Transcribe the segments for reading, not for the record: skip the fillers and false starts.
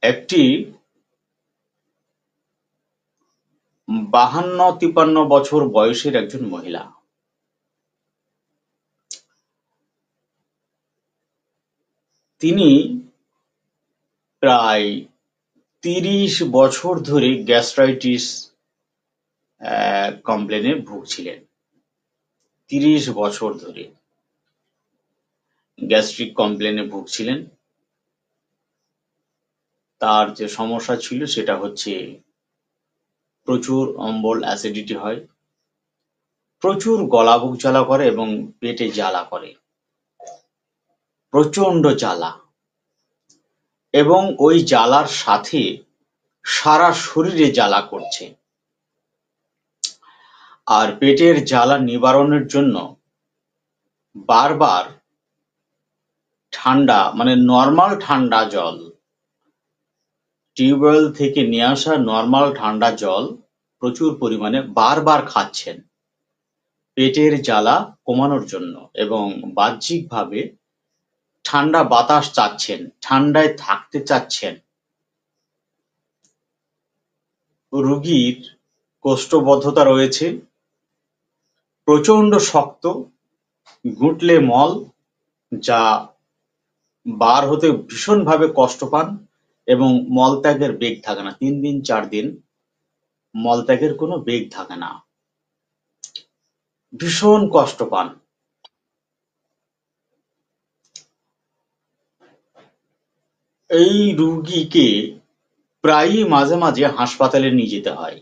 একটি 52-53 বছর বয়সের একজন মহিলা। তিনি প্রায় 30 বছর ধরে গ্যাস্ট্রাইটিস কমপ্লেনে ভুগছিলেন। 30 বছর ধরে গ্যাস্ট্রিক কমপ্লেনে ভুগছিলেন। তার যে সমস্যা ছিল সেটা হচ্ছে প্রচুর অম্বল অ্যাসিডিটি হয়, প্রচুর গলা বুক জ্বালা করে এবং পেটে জ্বালা করে, প্রচন্ড জ্বালা, এবং ওই জ্বালার সাথে সারা শরীরে জ্বালা করছে। আর পেটের জ্বালা নিবারণের জন্য বারবার ঠান্ডা মানে নর্মাল ঠান্ডা জল, টিউবওয়েল থেকে নিয়ে আসা নর্মাল ঠান্ডা জল প্রচুর পরিমাণে বারবার খাচ্ছেন পেটের জ্বালা কমানোর জন্য, এবং বাহ্যিকভাবে ঠান্ডা বাতাস চাচ্ছেন, ঠান্ডায় থাকতে চাচ্ছেন। রোগীর কোষ্ঠবদ্ধতা রয়েছে, প্রচন্ড শক্ত, গুঁটলে মল, যা বার হতে ভীষণভাবে কষ্ট পান এবং মলত্যাগের বেগ থাকে না। 3 দিন 4 দিন মলত্যাগের কোনো বেগ থাকে না, ভীষণ কষ্ট পান। এই রোগীকে প্রায়ই মাঝে মাঝে হাসপাতালে নিয়ে যেতে হয়,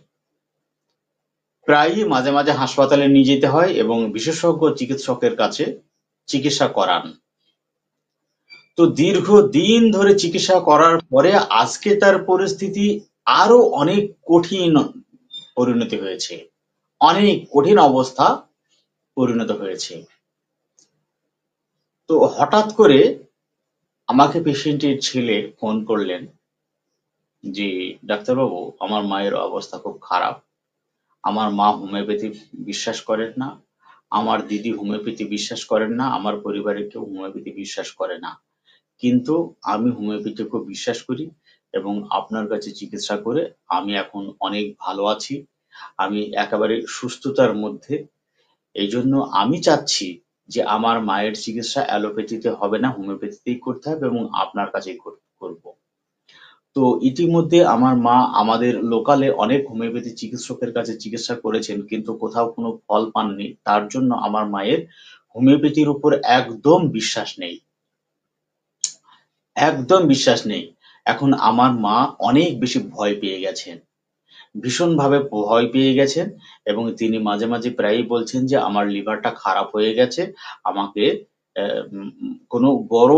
প্রায়ই মাঝে মাঝে হাসপাতালে নিয়ে যেতে হয় এবং বিশেষজ্ঞ চিকিৎসকের কাছে চিকিৎসা করান। তো দীর্ঘদিন ধরে চিকিৎসা করার পরে আজকে তার পরিস্থিতি আরো অনেক কঠিন পরিণতি হয়েছে, অনেক কঠিন অবস্থা পরিণত হয়েছে। তো হঠাৎ করে আমাকে পেশেন্টের ছেলে ফোন করলেন যে, ডাক্তারবাবু, আমার মায়ের অবস্থা খুব খারাপ। আমার মা হোমিওপ্যাথি বিশ্বাস করেন না, আমার দিদি হোমিওপ্যাথি বিশ্বাস করেন না, আমার পরিবারের কেউ হোমিওপ্যাথি বিশ্বাস করে না, কিন্তু আমি হোমিওপ্যাথি খুব বিশ্বাস করি এবং আপনার কাছে চিকিৎসা করে আমি এখন অনেক ভালো আছি, আমি একেবারে সুস্থতার মধ্যে। এই জন্য আমি চাচ্ছি যে আমার মায়ের চিকিৎসা অ্যালোপ্যাথিতে হবে না, হোমিওপ্যাথিতেই করতে হবে এবং আপনার কাছেই করব। তো ইতিমধ্যে আমার মা আমাদের লোকালে অনেক হোমিওপ্যাথি চিকিৎসকের কাছে চিকিৎসা করেছেন, কিন্তু কোথাও কোনো ফল পাননি। তার জন্য আমার মায়ের হোমিওপ্যাথির উপর একদম বিশ্বাস নেই, একদম বিশ্বাস নেই। এখন আমার মা অনেক বেশি ভয় পেয়ে গেছেন, ভীষণভাবে ভয় পেয়ে গেছেন, এবং তিনি মাঝে মাঝে প্রায়ই বলছেন যে আমার লিভারটা খারাপ হয়ে গেছে, আমাকে কোনো বড়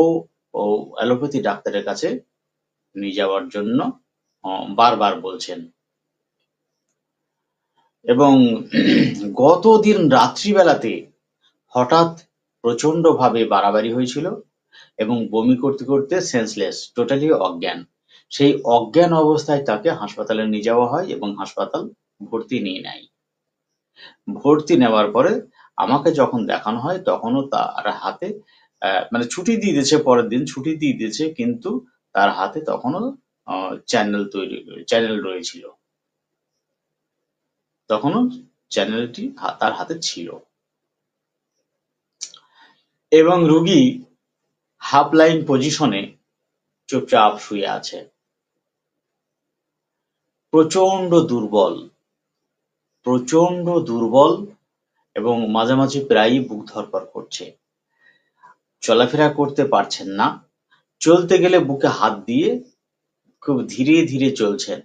অ্যালোপ্যাথি ডাক্তারের কাছে নিয়ে যাওয়ার জন্য বারবার বলছেন। এবং গতদিন রাত্রিবেলাতে হঠাৎ প্রচন্ডভাবে বাড়াবাড়ি হয়েছিল এবং বমি করতে করতে সেন্সলেস, টোটালি অজ্ঞান। সেই অজ্ঞান অবস্থায় তাকে হাসপাতালে নিয়ে যাওয়া হয় এবং হাসপাতাল ভর্তি নিয়ে নেয়। ভর্তি নেওয়ার পরে আমাকে যখন দেখানো হয় তখনও তার হাতে মানে ছুটি দিয়ে দিয়েছে, পরের দিন ছুটি দিয়ে দিয়েছে, কিন্তু তার হাতে তখনও চ্যানেল রয়েছিল, তখনও চ্যানেলটি তার হাতে ছিল এবং রোগী হাফ লাইন পজিশনে চুপচাপ শুয়ে আছে, প্রচন্ড দুর্বল, প্রচন্ড দুর্বল, এবং মাঝে মাঝে প্রায়ই বুক ধড়ফড় করছে, চলাফেরা করতে পারছেন না, চলতে গেলে বুকে হাত দিয়ে খুব ধীরে ধীরে চলছেন,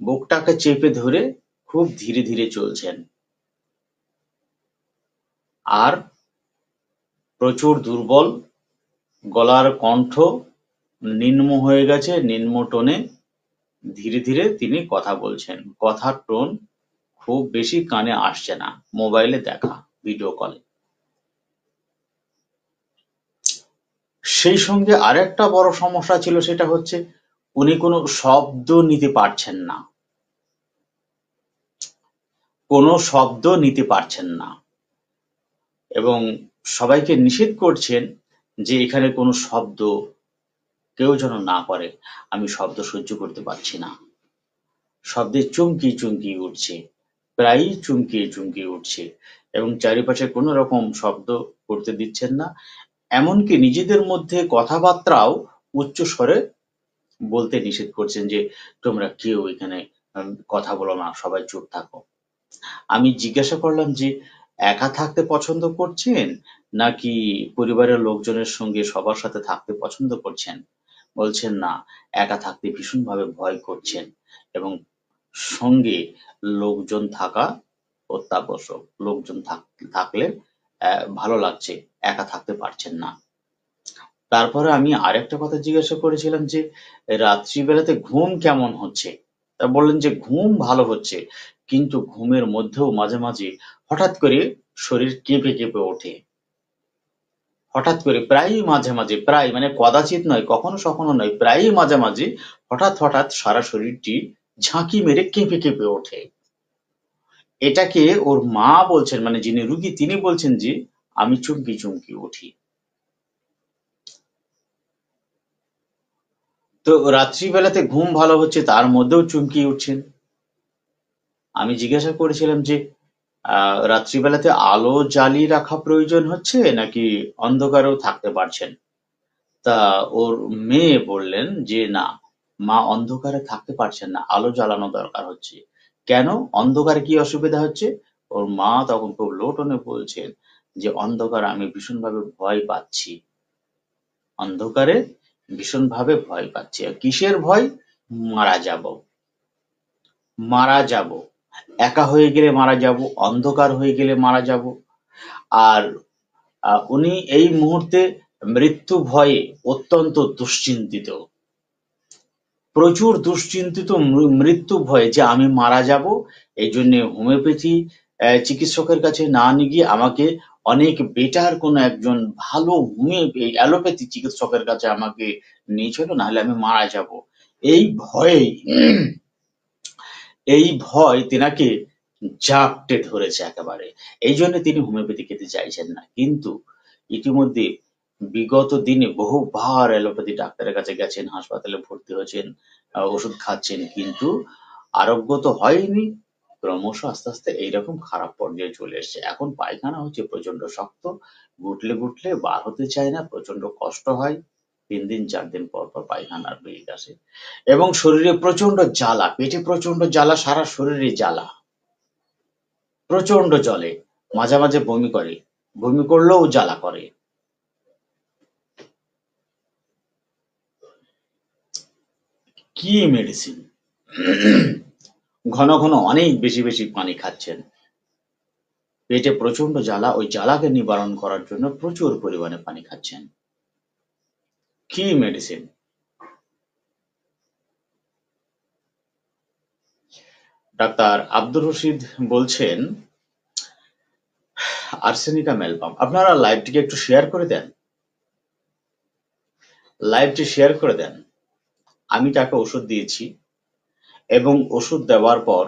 বুকটাকে চেপে ধরে খুব ধীরে ধীরে চলছেন, আর প্রচুর দুর্বল, গলার কণ্ঠ নিম্ন হয়ে গেছে, নিম্ন টোনে ধীরে ধীরে তিনি কথা বলছেন, কথার টোন খুব বেশি কানে আসছে না, মোবাইলে দেখা ভিডিও কলে। সেই সঙ্গে আরেকটা বড় সমস্যা ছিল, সেটা হচ্ছে উনি কোনো শব্দ নিতে পারছেন না, কোনো শব্দ নিতে পারছেন না, এবং সবাইকে নিষেধ করছেন যে এখানে কোনো শব্দ কেউ যেন না করে। আমি শব্দ সহ্য করতে পারছি না। শব্দে চমকিয়ে চমকিয়ে উঠছে, প্রায়ই চমকিয়ে চমকিয়ে উঠছে এবং চারিপাশে কোনো রকম শব্দ করতে দিচ্ছেন না। এমনকি নিজেদের মধ্যে কথাবার্তাও উচ্চ স্বরে বলতে নিষেধ করছেন যে, "তোমরা কেউ এখানে কথা বলো না, সবাই চুপ থাকো।" আমি জিজ্ঞাসা করলাম যে, "একা থাকতে পছন্দ করছেন নাকি পরিবারের লোকজনের সঙ্গে সবার সাথে থাকতে পছন্দ করছেন?" বলছেন, "না, একা থাকতে ভীষণভাবে ভয় করছেন এবং সঙ্গে লোকজন থাকা অত্যাবশ্যক। লোকজন থাকলে ভালো লাগছে, একা থাকতে পারছেন না।" তারপরে আমি আরেকটা কথা জিজ্ঞাসা করেছিলাম যে, "রাত্রিবেলাতে ঘুম কেমন হচ্ছে?" তা বললেন যে, "ঘুম ভালো হচ্ছে। কিন্তু ঘুমের মধ্যেও মাঝে, মাঝে হঠাৎ করে শরীর কেঁপে, কেঁপে ওঠে। হঠাৎ করে প্রায়ই মাঝে, মাঝে প্রায় মানে কদাচিৎ নয়, কখনো সখনো নয়, প্রায়ই মাঝামাঝি হঠাৎ, হঠাৎ সারা শরীরটি ঝাঁকি মেরে কেঁপে, কেঁপে ওঠে।" এটাকে ওর মা বলছেন মানে যিনি রুগী তিনি বলছেন যে, "আমি চমকি, চমকি উঠি।" তো রাত্রিবেলাতে ঘুম ভালো হচ্ছে তার মধ্যেও চমকিয়ে উঠছেন। আমি জিজ্ঞাসা করেছিলাম যে, রাত্রিবেলাতে আলো জ্বালিয়ে রাখা প্রয়োজন হচ্ছে নাকি অন্ধকারেও থাকতে পারছেন?" তা ওর মেয়ে বললেন যে, "না, মা অন্ধকারে থাকতে পারছেন না, আলো জ্বালানো দরকার হচ্ছে।" "কেন? অন্ধকারে কি অসুবিধা হচ্ছে?" ওর মা তখন খুব লো টোনে বলছেন যে, "অন্ধকারে আমি ভীষণভাবে ভয় পাচ্ছি। অন্ধকারে ভীষণভাবে ভয় পাচ্ছি। আর কিসের ভয়? মারা যাবো। মারা যাবো। একা হয়ে গেলে মারা যাবো, অন্ধকার হয়ে গেলে মারা যাবো।" আর উনি এই মুহূর্তে মৃত্যু ভয়ে অত্যন্ত দুশ্চিন্তিত। প্রচুর দুশ্চিন্তিত মৃত্যু ভয়ে যে আমি মারা যাবো, এইজন্যে হোমিওপ্যাথি চিকিৎসকের কাছে না নিয়ে গিয়ে আমাকে অনেক বেটার কোনো একজন ভালো অ্যালোপ্যাথি চিকিৎসকের কাছে আমাকে নিয়ে চলো, নাহলে আমি মারা যাবো। এই ভয়েই এই ভয় তেনাকে জাপটে ধরেছে একেবারে। এইজন্য তিনি হোমিওপ্যাথি খেতে চাইছেন না। কিন্তু ইতিমধ্যে বিগত দিনে বহুবার অ্যালোপ্যাথি ডাক্তারের কাছে গেছেন, হাসপাতালে ভর্তি হয়েছেন, ওষুধ খাচ্ছেন, কিন্তু আরোগ্য তো হয়নি। ক্রমশ আস্তে, আস্তে এইরকম খারাপ পর্যায়ে চলে এসছে। এখন পায়খানা হচ্ছে প্রচন্ড শক্ত, গুটলে, গুটলে বার হতে চায় না, প্রচন্ড কষ্ট হয়। ৩ দিন ৪ দিন পর, পর পায়খানার বেগ আসে। এবং শরীরে প্রচন্ড জ্বালা, পেটে প্রচন্ড জ্বালা, সারা শরীরে জ্বালা। প্রচন্ড জ্বলে। মাঝে, মাঝে বমি করে। বমি করলেও জ্বালা করে। কি মেডিসিন? ঘন, ঘন অনেক বেশি, বেশি পানি খাচ্ছেন। পেটে প্রচন্ড জ্বালা, ওই জ্বালাকে নিবারণ করার জন্য প্রচুর পরিমাণে পানি খাচ্ছেন। কি মেডিসিন? ডাক্তার আব্দুর রশিদ বলছেন আর্সেনিকা মেলপাম। আপনারা লাইভটিকে একটু শেয়ার করে দেন। লাইভটি শেয়ার করে দেন। আমি তাকে ওষুধ দিয়েছি এবং ওষুধ দেওয়ার পর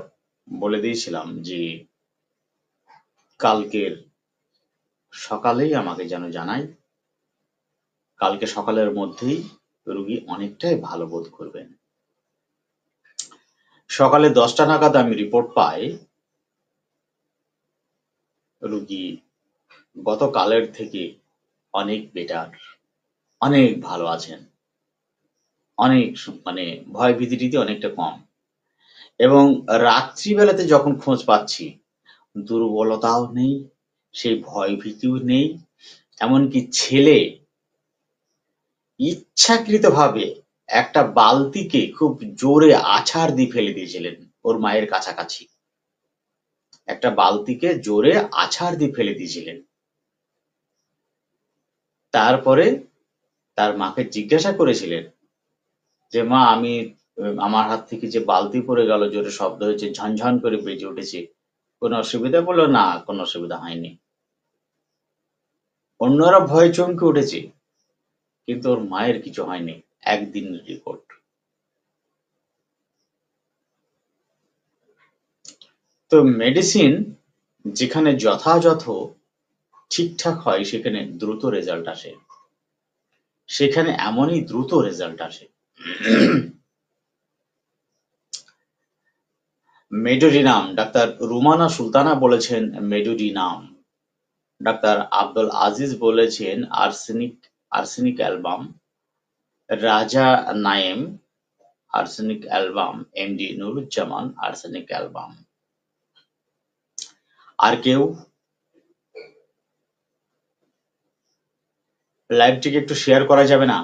বলে দিয়েছিলাম যে কালকের সকালেই আমাকে যেন জানায়। কালকে সকালের মধ্যেই রুগী অনেকটাই ভালো বোধ করবেন। সকালে 10টা নাগাদ আমি রিপোর্ট পাই রুগী গতকালের থেকে অনেক বেটার, অনেক ভালো আছেন, অনেক মানে ভয় ভীতিটিতে অনেকটা কম। এবং রাত্রিবেলাতে যখন খোঁজ পাচ্ছি দুর্বলতাও নেই, সেই ভয় ভীতিও নেই। এমনকি ছেলে ইচ্ছাকৃতভাবে একটা বালতিকে খুব জোরে আছাড় দিয়ে ফেলে দিয়েছিলেন ওর মায়ের কাছাকাছি। একটা বালতিকে জোরে আছাড় দিয়ে ফেলে দিয়েছিলেন। তারপরে তার মাকে জিজ্ঞাসা করেছিলেন যে, "মা, আমি আমার হাত থেকে যে বালতি পড়ে গেল, জোরে শব্দ হয়েছে, ঝনঝন করে বেজে উঠেছে, কোনো অসুবিধা?" বলল, "না, কোনো অসুবিধা হয়নি।" অন্যরা ভয়ে চমকে উঠেছে, কিন্তু ওর মায়ের কিছু হয়নি। একদিনের রিপোর্ট। তো মেডিসিন যেখানে যথাযথ ঠিকঠাক হয় সেখানে দ্রুত রেজাল্ট আসে। সেখানে এমনই দ্রুত রেজাল্ট আসে। মেডোডিনাম, ডাক্তার রুমানা সুলতানা বলেছেন মেডোডিনাম, ডাক্তার আব্দুল আজিজ বলেছেন arsenic album, Raja Nayem arsenic album, MD Nuruzzaman arsenic album. আর কেউ? লাইভটিকে একটু শেয়ার করা যাবে না?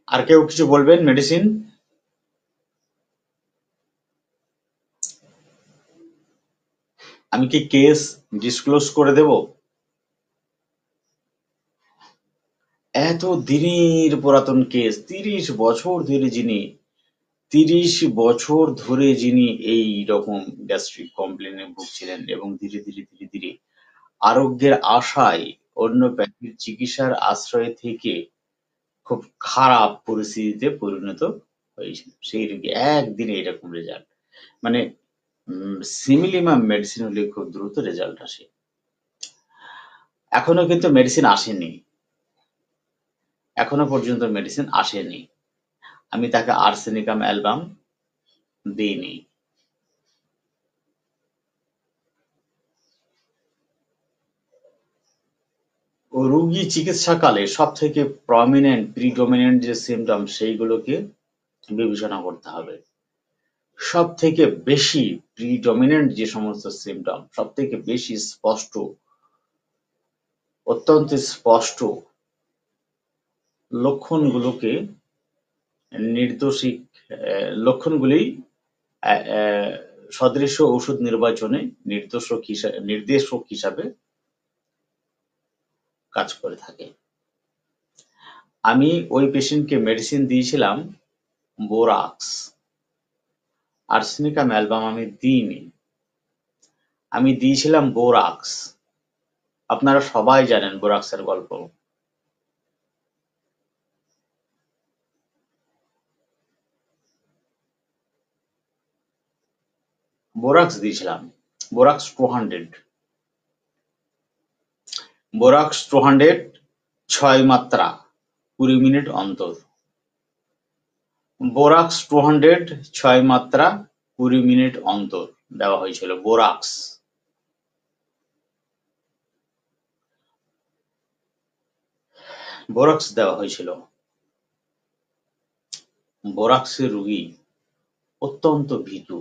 আর কেউ কিছু বলবেন? মেডিসিন? আমি কি কেস ডিসক্লোজ করে দেব? এত দিনের পুরাতন কেস, 30 বছর ধরে যিনি এই রকম গ্যাস্ট্রিক কমপ্লেনে ভুগছিলেন এবং ধীরে ধীরে ধীরে ধীরে আরোগ্যের আশায় হোমিওপ্যাথির চিকিৎসার আশ্রয় থেকে খুব খারাপ পরিস্থিতিতে পরিণত হয়েছিল। সেই রোগী একদিনে এরকম রেজাল্ট। মানে সিমিলিমাম মেডিসিন হলে খুব দ্রুত রেজাল্ট আসে। এখনো কিন্তু মেডিসিন আসেনি, এখনো পর্যন্ত মেডিসিন আসেনি। আমি তাকে আর্সেনিকাম অ্যালবাম দিইনি। রোগী চিকিৎসাকালে সবথেকে প্রিডমিনেন্ট যে সিমটম সেইগুলোকে বিবেচনা করতে হবে। সবথেকে বেশি প্রিডমিনেন্ট যে সমস্ত সিমটম, সবথেকে বেশি স্পষ্ট, অত্যন্ত স্পষ্ট লক্ষণগুলোকে লক্ষণগুলি সদৃশ ওষুধ নির্বাচনে নির্দেশক হিসাবে কাজ করে থাকে। আমি ওই পেশেন্টকে মেডিসিন দিয়েছিলাম বোরাক্স, আর্সেনিকাম অ্যালবাম আমি দিইনি। আমি দিয়েছিলাম বোরাক্স। আপনারা সবাই জানেন বোরাক্সের গল্প। বোরাক্স দিয়েছিলাম, বোরাক্স 200, বোরাক্স 200 6 মাত্রা 20 মিনিট অন্তর। বোরাক্স 200 6 মাত্রা 20 মিনিট অন্তর দেওয়া হয়েছিল। বোরাক্স বোরাক্স দেওয়া হয়েছিল। বোরাক্সের রোগী অত্যন্ত ভীতু।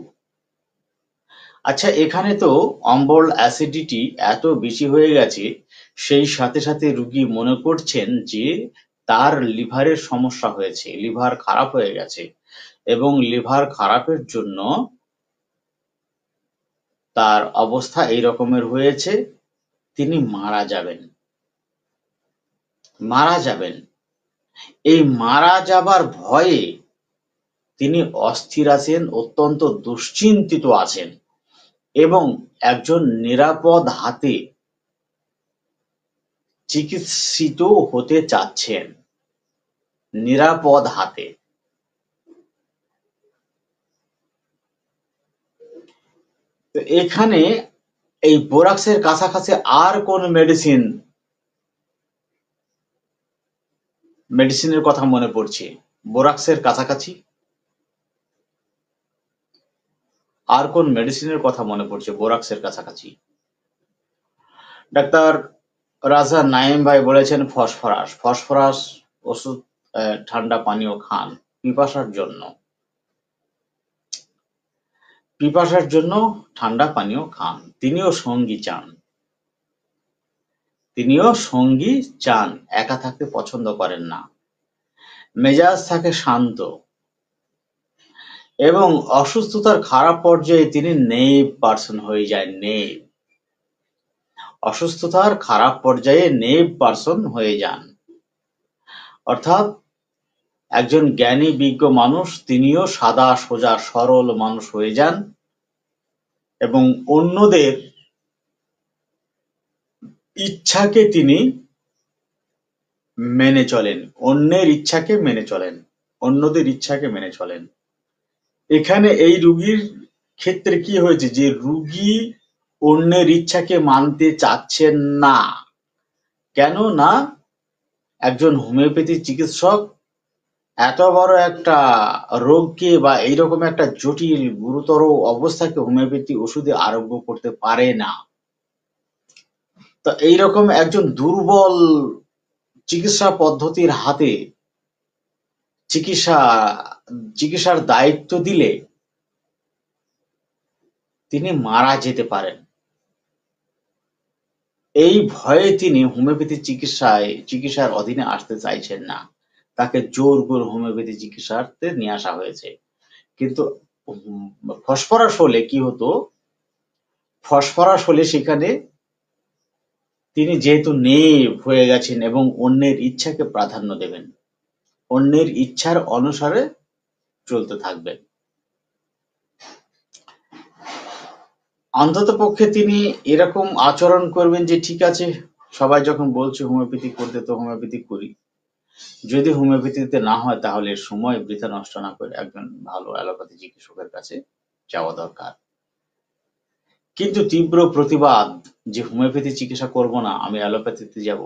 আচ্ছা, এখানে তো অম্বল অ্যাসিডিটি এত বেশি হয়ে গেছে, সেই সাথে সাথে রোগী মনে করছেন যে তার লিভারের সমস্যা হয়েছে, লিভার খারাপ হয়ে গেছে এবং লিভার খারাপের জন্য তার অবস্থা এই রকমের হয়েছে, তিনি মারা যাবেন। এই মারা যাবার ভয়ে তিনি অস্থির আছেন, অত্যন্ত দুশ্চিন্তিত আছেন এবং একজন নিরাপদ হাতে চিকিৎসিত হতে চাচ্ছেন, নিরাপদ হাতে। তো এখানে এই বোরাক্সের কাছাকাছি আর কোন মেডিসিনের কথা মনে পড়ছে? বোরাক্সের কাছাকাছি আর কোন মেডিসিনের কথা মনে পড়ছে বোরাক্সের কাছাকাছি? ডাক্তার রাজা নাইম ভাই বলেছেন ফসফরাস। ফসফরাস ওষুধ, ঠান্ডা পানীয় খান পিপাসার জন্য। পিপাসার জন্য ঠান্ডা পানীয় খান। তিনিও সঙ্গী চান, একা থাকতে পছন্দ করেন না। মেজাজ থাকে শান্ত এবং অসুস্থতার খারাপ পর্যায়ে তিনি নেইভ পারসন হয়ে যায়। অসুস্থতার খারাপ পর্যায়ে নেইভ পারসন হয়ে যান, অর্থাৎ একজন জ্ঞানী বিজ্ঞ মানুষ, তিনিও সাদা সোজা সরল মানুষ হয়ে যান এবং অন্যদের ইচ্ছাকে তিনি মেনে চলেন, অন্যের ইচ্ছাকে মেনে চলেন, অন্যদের ইচ্ছাকে মেনে চলেন। এখানে এই রুগীর ক্ষেত্রে কি হয়েছে, যে রুগী অন্যের ইচ্ছাকে মানতে চাচ্ছেন না। কেন না, একজন হোমিওপ্যাথি চিকিৎসক এত বড় একটা রোগকে বা এইরকম একটা জটিল গুরুতর অবস্থাকে হোমিওপ্যাথি ওষুধে আরোগ্য করতে পারে না। তো এইরকম একজন দুর্বল চিকিৎসা পদ্ধতির হাতে চিকিৎসার দায়িত্ব দিলে তিনি মারা যেতে পারেন। এই ভয়ে তিনি হোমিওপ্যাথি চিকিৎসার অধীনে আসতে চাইছেন না। তাকে জোর করে হোমিওপ্যাথি চিকিৎসাতে নিয়ে আসা হয়েছে। কিন্তু ফসফরাস হলে কি হতো, ফসফরাস হলে সেখানে তিনি যেহেতু নেভ হয়ে গেছেন এবং অন্যের ইচ্ছাকে প্রাধান্য দেবেন, অন্যের ইচ্ছার অনুসারে চলতে থাকবেন। অন্ততপক্ষে তিনি এরকম আচরণ করবেন যে ঠিক আছে, সবাই যখন বলছে হোমিওপ্যাথি করতে তো হোমিওপ্যাথি করি, যদি হোমিওপ্যাথিতে না হয় তাহলে সময় বৃথা নষ্ট না করে একজন ভালো অ্যালোপ্যাথি চিকিৎসকের কাছে যাওয়া দরকার। কিন্তু তীব্র প্রতিবাদ যে হোমিওপ্যাথি চিকিৎসা করব না, আমি অ্যালোপ্যাথিতে যাব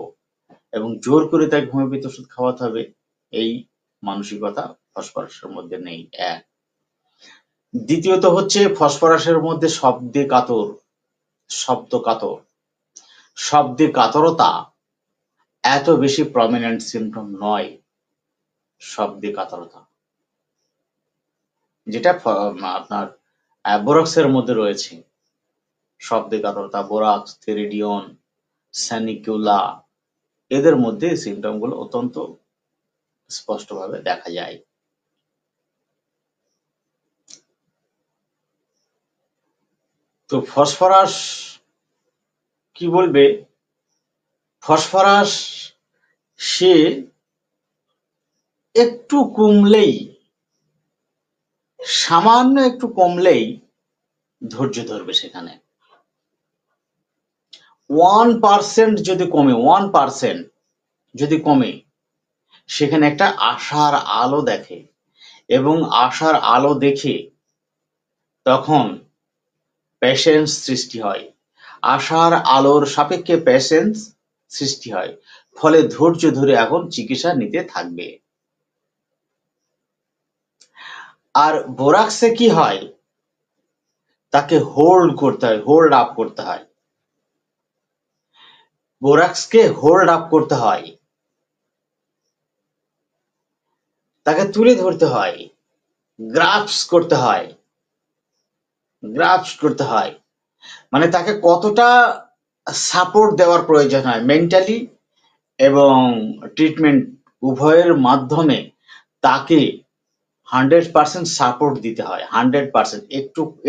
এবং জোর করে তাকে হোমিওপ্যাথি ওষুধ খাওয়াতে হবে, এই মানসিকতা ফসফরাসের মধ্যে নেই। এক। দ্বিতীয়ত হচ্ছে ফসফরাসের মধ্যে শব্দে কাতরতা এত বেশি প্রমিনেন্ট সিমটম নয়। শব্দে কাতরতা যেটা আপনার বোরক্সের মধ্যে রয়েছে, শব্দে কাতরতা, বোরাক্স, থেরিডিয়ন, স্যানিকুলা, এদের মধ্যে সিমটম গুলো অত্যন্ত স্পষ্টভাবে দেখা যায়। তো ফসফরাস কি বলবে, ফসফরাস সে একটু কমলেই, সামান্য একটু কমলেই ধৈর্য ধরবে। সেখানে 1% যদি কমে, 1% যদি কমে, সেখানে একটা আশার আলো দেখে এবং আশার আলো দেখে তখন প্যাশেন্স সৃষ্টি হয়। আশার আলোর সাপেক্ষে প্যাশেন্স সৃষ্টি হয়, ফলে ধৈর্য ধরে এখন চিকিৎসা নিতে থাকবে। আর বোরাক্সে কি হয়, তাকে হোল্ড করতে হয়, হোল্ড আপ করতে হয়, বোরাক্সকে হোল্ড আপ করতে হয়, তাকে তুলে ধরতে হয়, গ্রাস্প করতে হয়, মানে তাকে কতটা সাপোর্ট দেওয়ার প্রয়োজন হয় মেন্টালি এবং ট্রিটমেন্ট উভয়ের মাধ্যমে তাকে 100% সাপোর্ট দিতে হয়। 100%,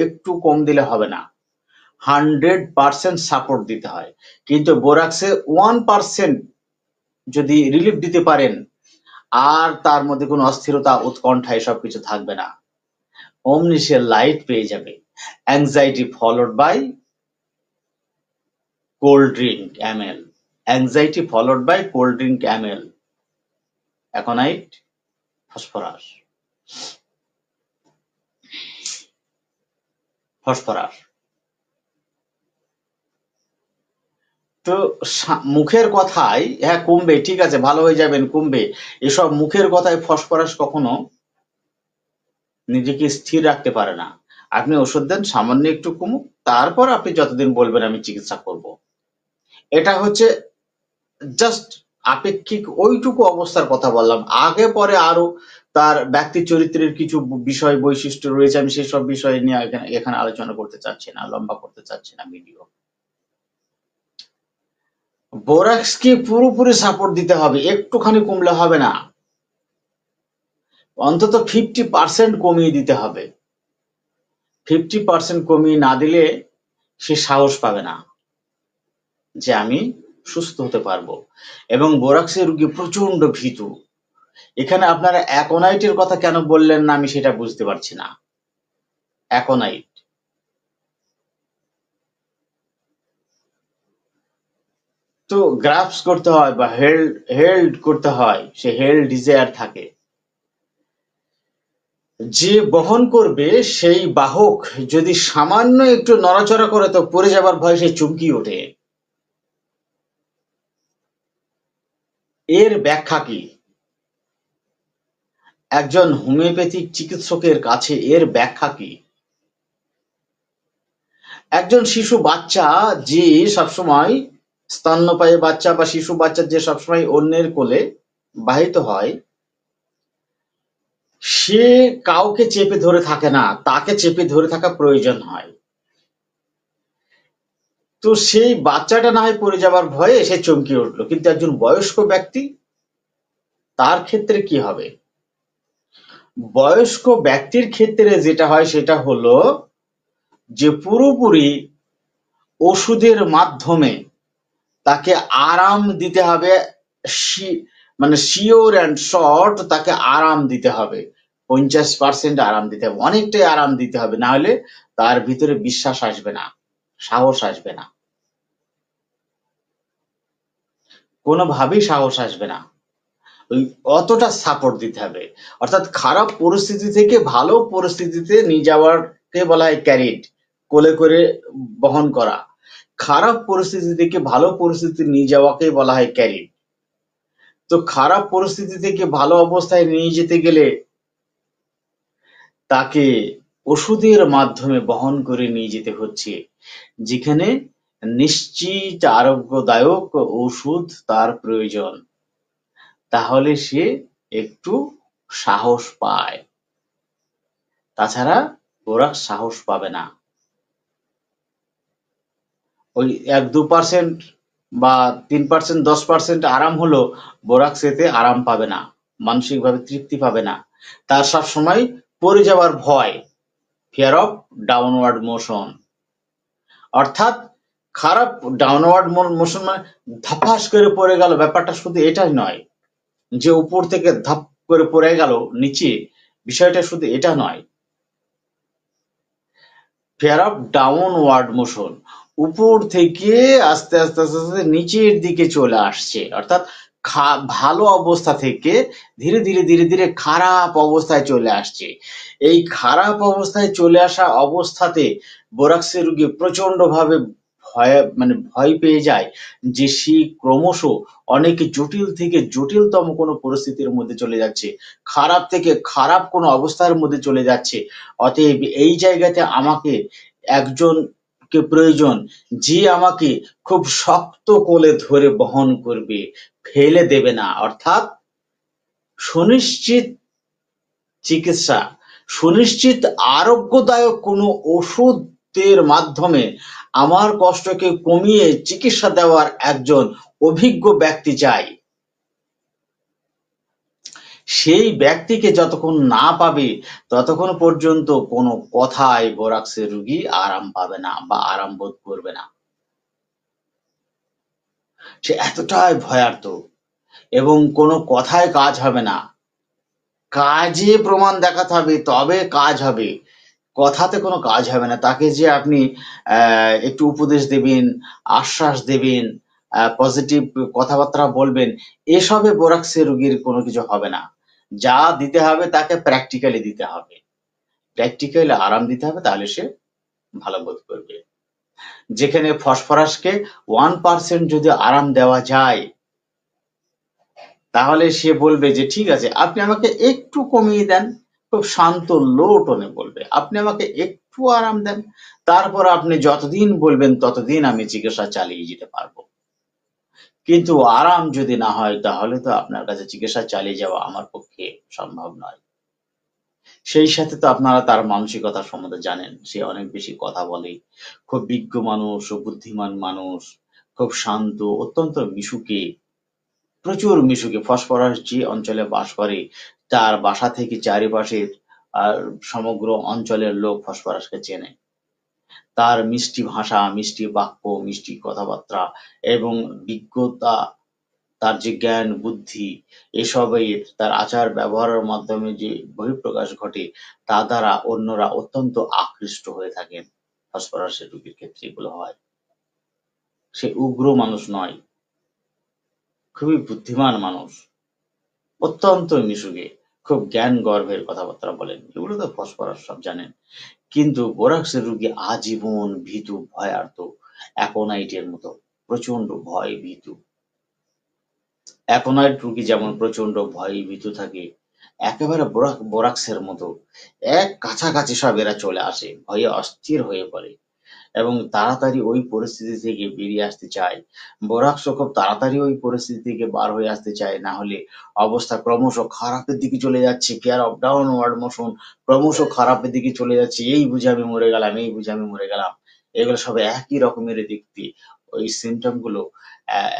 একটু কম দিলে হবে না, 100% সাপোর্ট দিতে হয়। কিন্তু বোরাক্সে 1% যদি রিলিফ দিতে পারেন, আর তার মধ্যে কোনো অস্থিরতা, উৎকণ্ঠা এসব কিছু থাকবে না, অমনি সে লাইট পেয়ে যাবে। Anxiety followed by cold drink ml, anxiety followed by cold drink ml, aconite phosphorus. তো মুখের কথায় হ্যাঁ কমবে, ঠিক আছে, ভালো হয়ে যাবেন, কমবে, এসব মুখের কথায় ফসফরাস কখনো নিজেকে স্থির রাখতে পারে না। আপনি ওষুধ দেন সামান্য একটু কমুক, তারপর আপনি যতদিন বলবেন আমি চিকিৎসা করব, এটা হচ্ছে জাস্ট আপেক্ষিক ওইটুকু অবস্থার কথা বললাম। আগে পরে আরো তার ব্যক্তি চরিত্রের কিছু বিষয় বৈশিষ্ট্য রয়েছে, আমি সেসব বিষয় নিয়ে এখানে আলোচনা করতে চাচ্ছি না, লম্বা করতে চাচ্ছি না ভিডিও। বোরাক্সকে পুরোপুরি সাপোর্ট দিতে হবে, একটুখানি কমলে হবে না, অন্তত 50% কমিয়ে দিতে হবে। 50% কমিয়ে না দিলে সে সাহস পাবে না যে আমি সুস্থ হতে পারবো। এবং বোরাক্সের রোগী প্রচন্ড ভীতু। এখানে আপনারা অ্যাকোনাইটের কথা কেন বললেন না আমি সেটা বুঝতে পারছি না। অ্যাকোনাইট তো গ্রাফস করতে হয় বা হেল্ড করতে হয়, সে হেল্ড ডিজায়ার থাকে। যে বহন করবে সেই বাহক যদি সামান্য একটু নড়াচড়া করে তো পড়ে যাবার ভয় সে চমকি ওঠে। এর ব্যাখ্যা কি? একজন হোমিওপ্যাথিক চিকিৎসকের কাছে এর ব্যাখ্যা কি? একজন শিশু বাচ্চা যে সবসময় স্তন্যপায়ী বাচ্চা বা শিশু বাচ্চা যে সবসময় অন্যের কোলে বাহিত হয়, সে কাউকে চেপে ধরে থাকে না, তাকে চেপে ধরে থাকা প্রয়োজন হয়। তো সেই বাচ্চাটা না হয় পড়ে যাবার ভয়ে সে চমকে উঠলো, কিন্তু একজন বয়স্ক ব্যক্তি, তার ক্ষেত্রে কি হবে? বয়স্ক ব্যক্তির ক্ষেত্রে যেটা হয় সেটা হলো যে পুরোপুরি ওষুধের মাধ্যমে তাকে আরাম দিতে হবে। মানে শিওর অ্যান্ড শর্ট তাকে আরাম দিতে হবে, 50% আরাম দিতে হবে, অনেকটাই আরাম দিতে হবে, না হলে তার ভিতরে বিশ্বাস আসবে না, সাহস আসবে না, কোনোভাবেই সাহস আসবে না। ওই অতটা সাপোর্ট দিতে হবে। অর্থাৎ খারাপ পরিস্থিতি থেকে ভালো পরিস্থিতিতে নিয়ে যাওয়াকে বলা হয় ক্যারিড, কোলে করে বহন করা। খারাপ পরিস্থিতি থেকে ভালো পরিস্থিতি নিয়ে যাওয়াকে বলা হয় ক্যারিড। তো খারাপ পরিস্থিতি থেকে ভালো অবস্থায় নিয়ে যেতে গেলে তাকে ওষুধের মাধ্যমে বহন করে নিয়ে যেতে হচ্ছে, যেখানে নিশ্চিত আরোগ্যদায়ক ওষুধ তার প্রয়োজন। তাহলে সে একটু সাহস পায়, তাছাড়া ওরা সাহস পাবে না। ওই 1-2% বা 3%, 10% আরাম হলো, বোরাক্স এতে আরাম পাবে না, মানসিকভাবে তৃপ্তি পাবে না। তার সবসময় পড়ে যাওয়ার ভয়, ফিয়ার অফ ডাউনওয়ার্ড মোশন। অর্থাৎ খারাপ ডাউনওয়ার্ড মোশন মানে ধাপাস করে পড়ে গেল, ব্যাপারটা শুধু এটাই নয় যে উপর থেকে ধাপ করে পড়ে গেল নিচে, বিষয়টা শুধু এটা নয়। ফিয়ার অফ ডাউনওয়ার্ড মোশন, উপর থেকে আস্তে আস্তে আস্তে আস্তে নিচের দিকে চলে আসছে, অর্থাৎ ভালো অবস্থা থেকে ধীরে ধীরে ধীরে ধীরে খারাপ অবস্থায় চলে আসছে। এই খারাপ অবস্থায় চলে আসা অবস্থাতে বোরাক্সের রোগী প্রচন্ড ভাবে ভয় পেয়ে যায় যে সে ক্রমশ অনেক জটিল থেকে জটিলতম কোনো পরিস্থিতির মধ্যে চলে যাচ্ছে, খারাপ থেকে খারাপ কোনো অবস্থার মধ্যে চলে যাচ্ছে। অতএব এই জায়গাতে আমাকে একজনকে প্রয়োজন, যে আমাকে খুব শক্ত কোলে ধরে বহন করবে, ফেলে দেবে না। অর্থাৎ সুনিশ্চিত চিকিৎসা, সুনিশ্চিত আরোগ্যদায়ক কোনো ওষুধের মাধ্যমে আমার কষ্টকে কমিয়ে চিকিৎসা দেওয়ার একজন অভিজ্ঞ ব্যক্তি চাই। সেই ব্যক্তিকে যতক্ষণ না পাবে ততক্ষণ পর্যন্ত কোনো কথায় বোরাক্সের রোগী আরাম পাবে না বা আরাম বোধ করবে না। সে এতটাই ভয়ার্ত এবং কোনো কথায় কাজ হবে না, কাজে প্রমাণ দেখাতে হবে তবে কাজ হবে, কথাতে কোনো কাজ হবে না। তাকে যে আপনি একটু উপদেশ দেবেন, আশ্বাস দেবেন, পজিটিভ কথাবার্তা বলবেন, এসবে বোরাক্সের রোগীর কোনো কিছু হবে না। যা দিতে হবে তাকে প্র্যাকটিক্যালি দিতে হবে, প্র্যাকটিক্যালি আরাম দিতে হবে, তাহলে সে ভালো বোধ করবে। যেখানে ফসফরাসকে 1% যদি আরাম দেওয়া যায় তাহলে সে বলবে যে ঠিক আছে আপনি আমাকে একটু কমিয়ে দেন, খুব শান্ত লো টোনে বলবে, আপনি আমাকে একটু আরাম দেন, তারপর আপনি যতদিন বলবেন ততদিন আমি চিকিৎসা চালিয়ে যেতে পারবো। কিন্তু আরাম যদি না হয় তাহলে তো আপনার কাছে চিকিৎসা চালিয়ে যাওয়া আমার পক্ষে সম্ভব নয়। সেই সাথে তো আপনারা তার মানসিকতা সম্বন্ধে জানেন, সে অনেক বেশি কথা বলে, খুব বিজ্ঞ মানুষ ও বুদ্ধিমান মানুষ, খুব শান্ত, অত্যন্ত মিশুকে, প্রচুর মিশুকে। ফসফরাস যে অঞ্চলে বাস করে তার বাসা থেকে চারিপাশের আর সমগ্র অঞ্চলের লোক ফসফরাসকে চেনে। তার মিষ্টি ভাষা, মিষ্টি বাক্য, মিষ্টি কথাবার্তা এবং বিজ্ঞতা, তার যে জ্ঞান বুদ্ধি, এসবের তার আচার ব্যবহারের মাধ্যমে যে বহিঃপ্রকাশ ঘটে তা দ্বারা অন্যরা অত্যন্ত আকৃষ্ট হয়ে থাকেন। ফসফরাসের রোগীর ক্ষেত্রে এগুলো হয়। সে উগ্র মানুষ নয়, খুবই বুদ্ধিমান মানুষ, অত্যন্ত মিশুকে, খুব জ্ঞান গর্ভের কথাবার্তা বলেন, এগুলো তো ফসফরাস সব জানেন। কিন্তু বোরাক্সের রোগী আজীবন ভীতু, ভয়ার্ত, অ্যাকোনাইটের মতো প্রচন্ড ভয় ভীতু। অ্যাকোনাইট রোগী যেমন প্রচন্ড ভয়ে ভীতু থাকে, একেবারে বোরাক্সের মতো এক কাছাকাছি সব এরা চলে আসে, ভয়ে অস্থির হয়ে পড়ে এবং তাড়াতাড়ি ওই পরিস্থিতি থেকে বেরিয়ে আসতে চায়। বোরাক্সও খুব তাড়াতাড়ি ওই পরিস্থিতি থেকে বার হয়ে আসতে চায়, না হলে অবস্থা ক্রমশ খারাপের দিকে চলে যাচ্ছে, ফিয়ার অফ ডাউনওয়ার্ড মোশন, ক্রমশ খারাপের দিকে চলে যাচ্ছে, এই বুঝে আমি মরে গেলাম, এই বুঝে আমি মরে গেলাম। এগুলো সব একই রকমের দেখতে, ওই সিমটম গুলো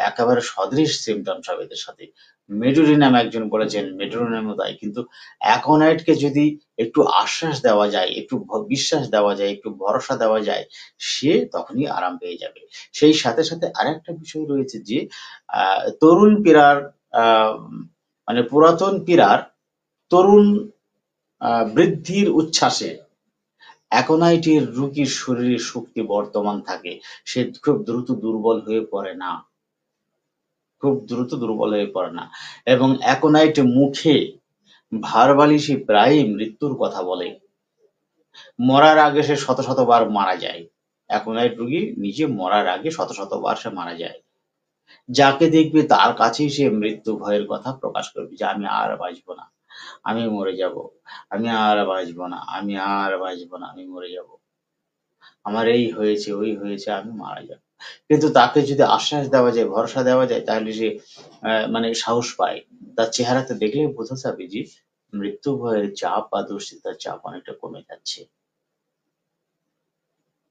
একেবারে সদৃশ সিমটম সব এদের সাথে। মেডোরিনাম একজন বলেছেন, মেডোরিনামও তাই। কিন্তু অ্যাকোনাইটকে যদি একটু আশ্বাস দেওয়া যায়, একটু বিশ্বাস দেওয়া যায়, একটু ভরসা দেওয়া যায়, সে তখনই আরাম পেয়ে যাবে। সেই সাথে সাথে আরেকটা বিষয় রয়েছে যে তরুণ পীড়ার মানে পুরাতন পীড়ার তরুণ বৃদ্ধির উচ্ছ্বাসে অ্যাকোনাইটের রোগীর শরীরে শক্তি বর্তমান থাকে, সে খুব দ্রুত দুর্বল হয়ে পড়ে না, খুব দ্রুত দুর্বল হয়ে পড়ে না। এবং অ্যাকোনাইট মুখে ভার্বালি সে প্রায়ই মৃত্যুর কথা বলে, মরার আগে সে শত শতবার মারা যায়। অ্যাকোনাইট রোগী নিজে মরার আগে শত শতবার সে মারা যায়। যাকে দেখবে তার কাছেই সে মৃত্যু ভয়ের কথা প্রকাশ করবে যে আমি আর বাঁচবো না, আমি মরে যাব, আমি আর বাঁচবো না, আমি আর বাঁচবো না, আমি মরে যাব, আমার এই হয়েছে ওই হয়েছে, আমি মারা যাব। কিন্তু তাকে যদি আশ্বাস দেওয়া যায়, ভরসা দেওয়া যায়, তাহলে সে মানে সাহস পায়। তার চেহারাতে দেখলেই বোঝা যাবে যে মৃত্যু ভয়ের চাপ বা দুশ্চিন্তার চাপ অনেকটা কমে যাচ্ছে।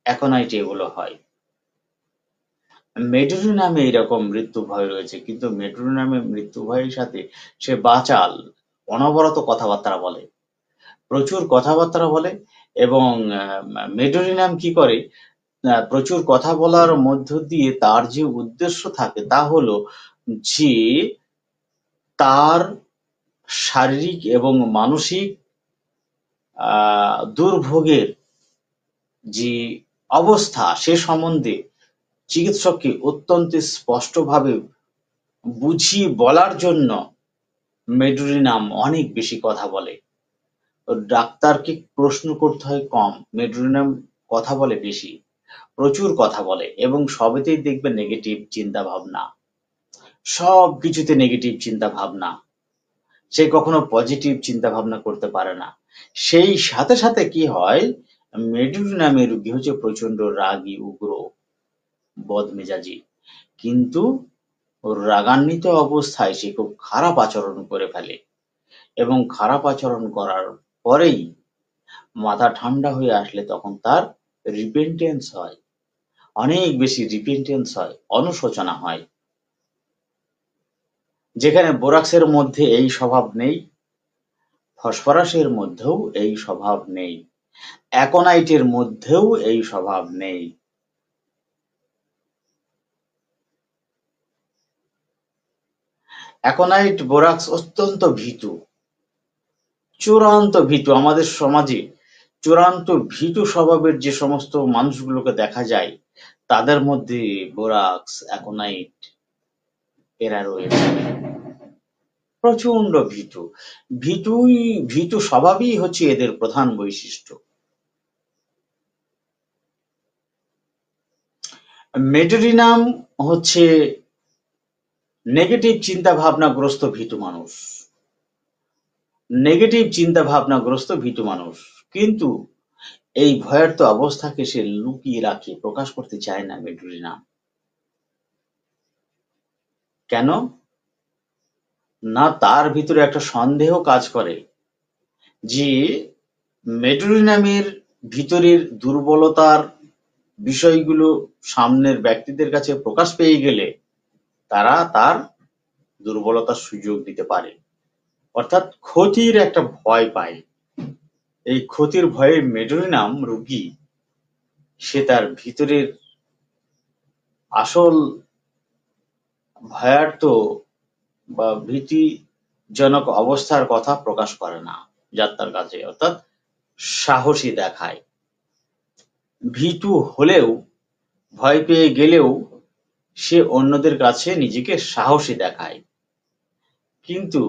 অ্যাকোনাইটে এগুলো হয়। মেডোরিনামে এরকম মৃত্যু ভয় রয়েছে, কিন্তু মেডোরিনামে মৃত্যু ভয়ের সাথে সে বাচাল, অনবরত কথাবার্তা বলে, প্রচুর কথাবার্তা বলে। এবং মেডোরিনাম কি করে, প্রচুর কথা বলার মধ্য দিয়ে তার যে উদ্দেশ্য থাকে তা হলো যে তার শারীরিক এবং মানসিক দুর্ভোগের যে অবস্থা সে সম্বন্ধে চিকিৎসককে অত্যন্ত স্পষ্টভাবে বুঝিয়ে বলার জন্য মেডোরিনাম অনেক বেশি কথা বলে। ডাক্তারকে প্রশ্ন করতে হয় কম, মেডোরিনাম কথা বলে বেশি, প্রচুর কথা বলে এবং সবেতেই দেখবে নেগেটিভ চিন্তা ভাবনা, সব কিছুতে নেগেটিভ চিন্তা ভাবনা, সে কখনো পজিটিভ চিন্তা ভাবনা করতে পারে না। সেই সাথে সাথে কি হয়, মেডোরিনামের রোগী হচ্ছে প্রচন্ড রাগী, উগ্র, বদমেজাজি, কিন্তু রাগান্বিত অবস্থায় সে খুব খারাপ আচরণ করে ফেলে এবং খারাপ আচরণ করার পরেই মাথা ঠান্ডা হয়ে আসলে তখন তার রিপেন্টেন্স হয়, অনেক বেশি রিপেন্টেন্স হয়, অনুশোচনা হয়। যেখানে বোরাক্সের মধ্যে এই স্বভাব নেই, ফসফরাসের মধ্যেও এই স্বভাব নেই, অ্যাকোনাইটের মধ্যেও এই স্বভাব নেই। অ্যাকোনাইট বোরাক্স অত্যন্ত ভীতু, চূড়ান্ত ভীতু। আমাদের সমাজে চূড়ান্ত ভীতু স্বভাবের যে সমস্ত মানুষগুলোকে দেখা যায় তাদের মধ্যে বোরাক্স, অ্যাকোনাইট এরা রয়েছে। প্রচন্ড ভীতু, ভীতু স্বভাবই হচ্ছে এদের প্রধান বৈশিষ্ট্য। মেডোরিনাম হচ্ছে নেগেটিভ চিন্তা ভাবনাগ্রস্ত ভীতু মানুষ, নেগেটিভ চিন্তা ভাবনাগ্রস্ত ভীতু মানুষ। কিন্তু এই ভয়ার্ত অবস্থাকে সে লুকিয়ে রাখে, প্রকাশ করতে চায় না মেডোরিনাম। কেন না, তার ভিতরে একটা সন্দেহ কাজ করে যে মেডোরিনামের ভিতরের দুর্বলতার বিষয়গুলো সামনের ব্যক্তিদের কাছে প্রকাশ পেয়ে গেলে তারা তার দুর্বলতার সুযোগ দিতে পারে, অর্থাৎ ক্ষতির একটা ভয় পায়। এই ক্ষতির ভয়ে মেডোরিনাম রোগী সে তার ভিতরের আসল ভয়ার্ত বা ভীতিজনক অবস্থার কথা প্রকাশ করে না যাত্রার কাছে, অর্থাৎ সাহসী দেখায়। ভীতু হলেও, ভয় পেয়ে গেলেও সে অন্যদের কাছে নিজেকে সাহসী দেখায়, কিন্তু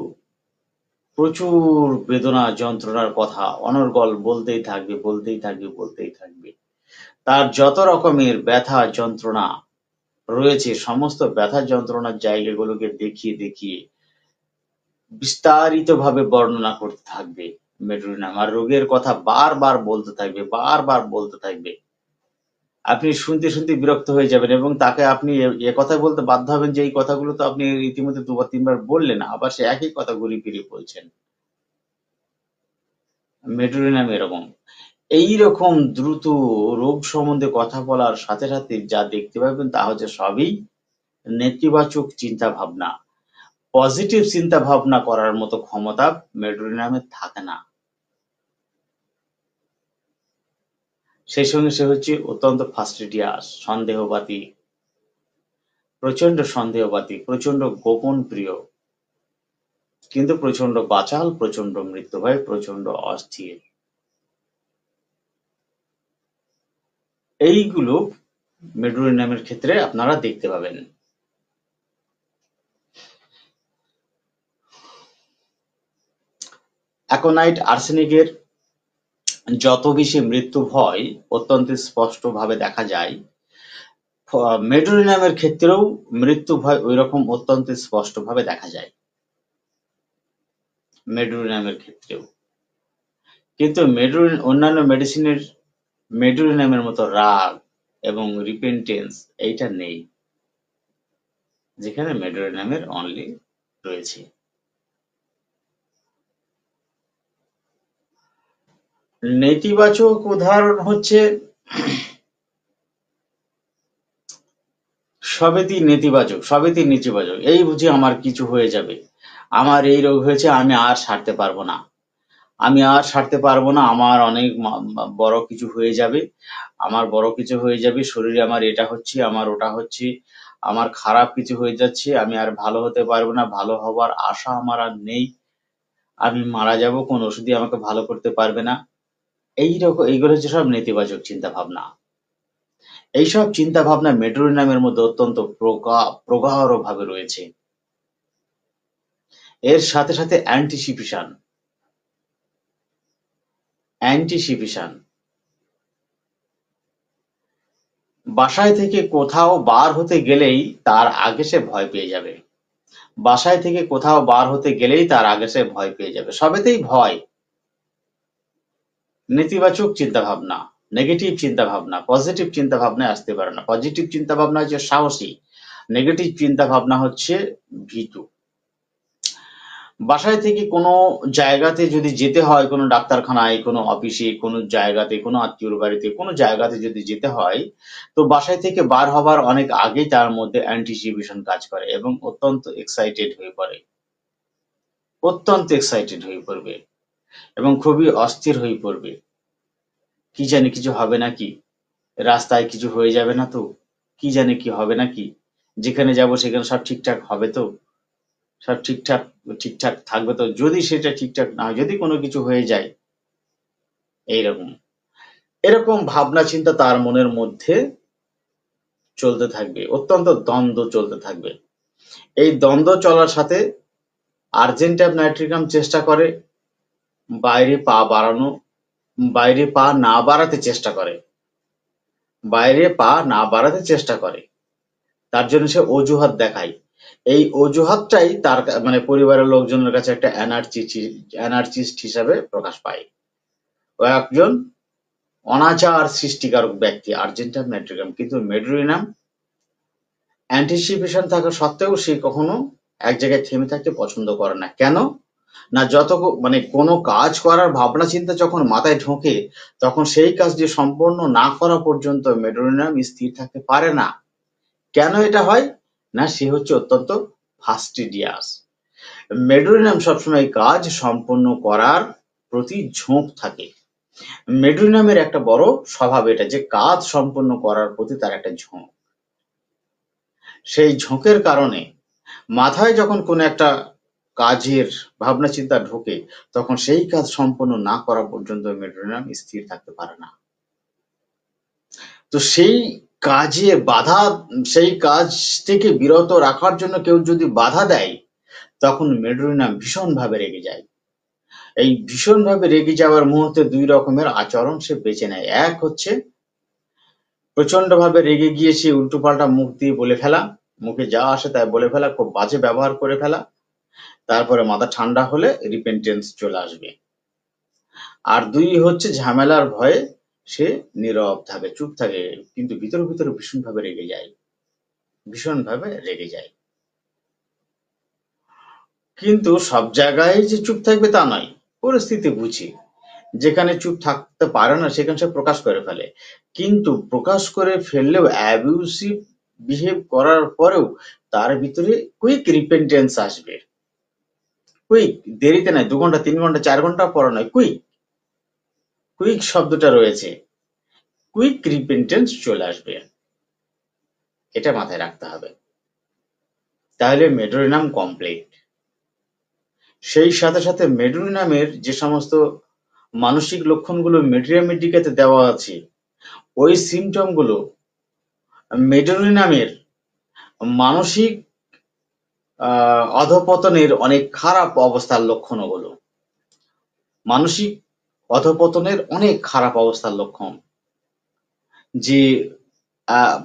প্রচুর বেদনা যন্ত্রণার কথা অনর্গল বলতেই থাকবে, বলতেই থাকবে, বলতেই থাকবে। তার যত রকমের ব্যথা যন্ত্রণা রয়েছে সমস্ত ব্যথা যন্ত্রণার জায়গাগুলোকে দেখিয়ে দেখিয়ে বিস্তারিতভাবে বর্ণনা করতে থাকবে মেডোরিনাম, আর রোগের কথা বারবার বলতে থাকবে, বারবার বলতে থাকবে। আপনি শুনতে শুনতে বিরক্ত হয়ে যাবেন এবং তাকে আপনি এ কথা বলতে বাধ্য হবেন যে এই কথাগুলো তো আপনি ইতিমধ্যে দুবার তিনবার বললেন, আবার সে একই কথা ঘুরিয়ে ফিরিয়ে বলছেন। মেডোরিনাম এরকম। এইরকম দ্রুত রোগ সম্বন্ধে কথা বলার সাথে সাথে যা দেখতে পাবেন তা হচ্ছে সবই নেতিবাচক চিন্তা ভাবনা। পজিটিভ চিন্তা ভাবনা করার মতো ক্ষমতা মেডোরিনামের থাকে না। সেই সঙ্গে সে হচ্ছে অত্যন্ত ফাস্টিডিয়াস, সন্দেহবাদী, প্রচন্ড সন্দেহবাদী, প্রচন্ড গোপন প্রিয়, কিন্তু প্রচন্ড বাচাল, প্রচন্ড মৃত্যুভয়, প্রচন্ড অস্থির। এইগুলো মেডোরিনামের ক্ষেত্রে আপনারা দেখতে পাবেন। অ্যাকোনাইট আর্সেনিকের যত বেশি মৃত্যু ভয় অত্যন্ত স্পষ্টভাবে দেখা যায়, মেডোরিনামের ক্ষেত্রেও মৃত্যু ভয় ওই রকম অত্যন্ত স্পষ্টভাবে দেখা যায় মেডোরিনামের ক্ষেত্রেও। কিন্তু অন্যান্য মেডিসিনের মেডোরিনামের মতো রাগ এবং রিপেন্টেন্স এইটা নেই, যেখানে মেডোরিনামের অনলি রয়েছে। নেতিবাচক উদাহরণ হচ্ছে সবেতেই নেতিবাচক, সবেতেই নেতিবাচক। এই বুঝি আমার কিছু হয়ে যাবে, আমার এই রোগ হয়েছে, আমি আর সারতে পারবো না, আমি আর সারতে পারবো না, আমার অনেক বড় কিছু হয়ে যাবে, আমার বড় কিছু হয়ে যাবে, শরীরে আমার এটা হচ্ছে, আমার ওটা হচ্ছে, আমার খারাপ কিছু হয়ে যাচ্ছে, আমি আর ভালো হতে পারবো না, ভালো হবার আশা আমার আর নেই, আমি মারা যাব, কোন ওষুধই আমাকে ভালো করতে পারবে না। এইরকম এইগুলো হচ্ছে সব নেতিবাচক চিন্তা ভাবনা। এইসব চিন্তা ভাবনা মেডোরিনামের মধ্যে অত্যন্ত প্রগাঢ় ভাবে রয়েছে। এর সাথে সাথে অ্যান্টিসিপেশন, অ্যান্টিসিপেশন বাসায় থেকে কোথাও বার হতে গেলেই তার আগে সে ভয় পেয়ে যাবে, বাসায় থেকে কোথাও বার হতে গেলেই তার আগে সে ভয় পেয়ে যাবে। সবেতেই ভয়, নেতিবাচক চিন্তা ভাবনা, নেগেটিভ চিন্তা ভাবনা, পজিটিভ চিন্তা ভাবনায় আসতে পারে না। পজিটিভ চিন্তা ভাবনা হচ্ছে সাহসী, নেগেটিভ চিন্তা ভাবনা হচ্ছে ভীতু। বাসায় থেকে কোনো জায়গাতে যদি যেতে হয়, কোনো ডাক্তারখানায়, কোনো অফিসে, কোনো জায়গাতে, কোনো আত্মীয়র বাড়িতে, কোনো জায়গাতে যদি যেতে হয়, তো বাসায় থেকে বার হবার অনেক আগেই তার মধ্যে অ্যান্টিসিপেশন কাজ করে এবং অত্যন্ত এক্সাইটেড হয়ে পড়ে, অত্যন্ত এক্সাইটেড হয়ে পড়বে এবং খুবই অস্থির হয়ে পড়বে। কি জানি কিছু হবে নাকি, রাস্তায় কিছু হয়ে যাবে না তো, কি জানি কি হবে নাকি, যেখানে যাব সেখানে সব ঠিকঠাক হবে তো, সব ঠিকঠাক ঠিকঠাক থাকবে তো, যদি সেটা ঠিকঠাক না হয়, যদি কোনো কিছু হয়ে যায়, এইরকম এরকম ভাবনা চিন্তা তার মনের মধ্যে চলতে থাকবে, অত্যন্ত দ্বন্দ্ব চলতে থাকবে। এই দ্বন্দ্ব চলার সাথে আর্জেন্টাইন নাইট্রিকাম চেষ্টা করে বাইরে পা বাড়ানো, বাইরে পা না বাড়াতে চেষ্টা করে, বাইরে পা না বাড়াতে চেষ্টা করে, তার জন্য সে অজুহাত দেখায়। এই অজুহাতটাই তার মানে পরিবারের লোকজনের কাছে একটা অ্যানার্চিস্ট হিসাবে প্রকাশ পায়। ও একজন অনাচার সৃষ্টিকারক ব্যক্তি আর্জেন্টাইন নাইট্রিকাম। কিন্তু মেডোরিনাম অ্যান্টিসিপেশন থাকা সত্ত্বেও সে কখনো এক জায়গায় থেমে থাকতে পছন্দ করে না। কেন না, মানে কোনো কাজ করার ভাবনা চিন্তা যখন মাথায় ঢোকে তখন সেই কাজটি সম্পন্ন না করা পর্যন্ত মেডোরিনাম স্থির থাকতে পারে না। কেন এটা হয় না, সে হচ্ছে অত্যন্ত ফাস্টিডিয়াস। মেডোরিনাম সবসময় কাজ সম্পন্ন করার প্রতি ঝোঁক থাকে। মেডোরিনামের একটা বড় স্বভাব এটা যে কাজ সম্পন্ন করার প্রতি তার একটা ঝোঁক। সেই ঝোঁকের কারণে মাথায় যখন কোনো একটা কাজের ভাবনা চিন্তা ঢোকে তখন সেই কাজ সম্পন্ন না করা পর্যন্ত মেডোরিনাম স্থির থাকতে পারে না। তো সেই কাজে বাধা, সেই কাজ থেকে বিরত রাখার জন্য কেউ যদি বাধা দেয়, তখন মেডোরিনা ভীষণভাবে রেগে যায়। এই ভীষণভাবে রেগে যাওয়ার মুহূর্তে দুই রকমের আচরণ সে বেছে নেয়। এক হচ্ছে প্রচন্ডভাবে রেগে গিয়ে সে উল্টোপাল্টা মুখ দিয়ে বলে ফেলা, মুখে যা আসে তাই বলে ফেলা, খুব বাজে ব্যবহার করে ফেলা। তারপরে মাথা ঠান্ডা হলে রিপেন্টেন্স চলে আসবে। আর দুই হচ্ছে ঝামেলার ভয়ে সে নীরব থাকে, চুপ থাকে, কিন্তু ভিতরে ভিতরে ভীষণভাবে রেগে যায়, ভীষণভাবে রেগে যায়। কিন্তু সব জায়গায় যে চুপ থাকবে তা নয়, পরিস্থিতি বুঝি। যেখানে চুপ থাকতে পারে না সেখানে সে প্রকাশ করে ফেলে, কিন্তু প্রকাশ করে ফেললেও অ্যাবিউসিভ বিহেভ করার পরেও তার ভিতরে কুইক রিপেন্টেন্স আসবে। কুইক, দেরিতে নয়, 2 ঘন্টা 3 ঘন্টা 4 ঘন্টা পরে নয়, কুইক। কুইক শব্দটা রয়েছে, কুইক রিপেন্টেন্স চলে আসবে, এটা মাথায় রাখতে হবে। তাহলে মেডোরিনাম কমপ্লিট। সেই সাথে সাথে মেডোরিনামের যে সমস্ত মানসিক লক্ষণগুলো মেডিয়ামেডিকাতে দেওয়া আছে, ওই সিমটমগুলো মেডোরিনামের মানসিক অধঃপতনের অনেক খারাপ অবস্থার লক্ষণ। ওগুলো মানসিক অধঃপতনের অনেক খারাপ অবস্থার লক্ষণ, যে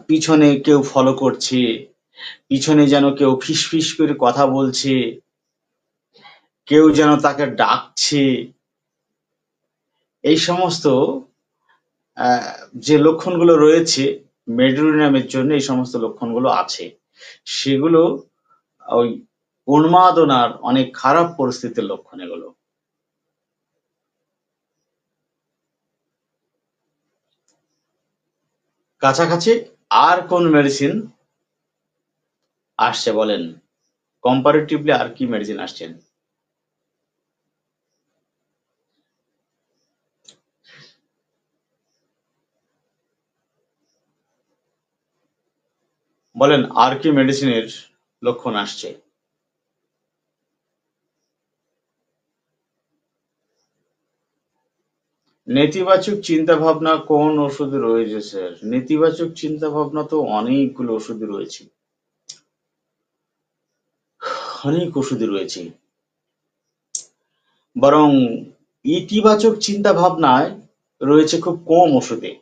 পিছনে কেউ ফলো করছে, পিছনে যেন কেউ ফিসফিস করে কথা বলছে, কেউ যেন তাকে ডাকছে, এই সমস্ত যে লক্ষণগুলো রয়েছে মেডোরিনামের জন্য, এই সমস্ত লক্ষণগুলো আছে, সেগুলো ওই উন্মাদনার অনেক খারাপ পরিস্থিতির লক্ষণ এগুলো। কাছাকাছি আর কোন মেডিসিন আসছে বলেন? কম্পারেটিভলি আর কি মেডিসিন আসছেন? বলেন আর কি মেডিসিনের লক্ষণ আসছে? নেতিবাচক চিন্তা ভাবনা কোন ওষুধে রয়েছে স্যার? নেতিবাচক চিন্তা ভাবনা তো অনেকগুলো ওষুধে রয়েছে, অনেক ওষুধে রয়েছে। বরং ইতিবাচক চিন্তা ভাবনায় রয়েছে খুব কম ওষুধে।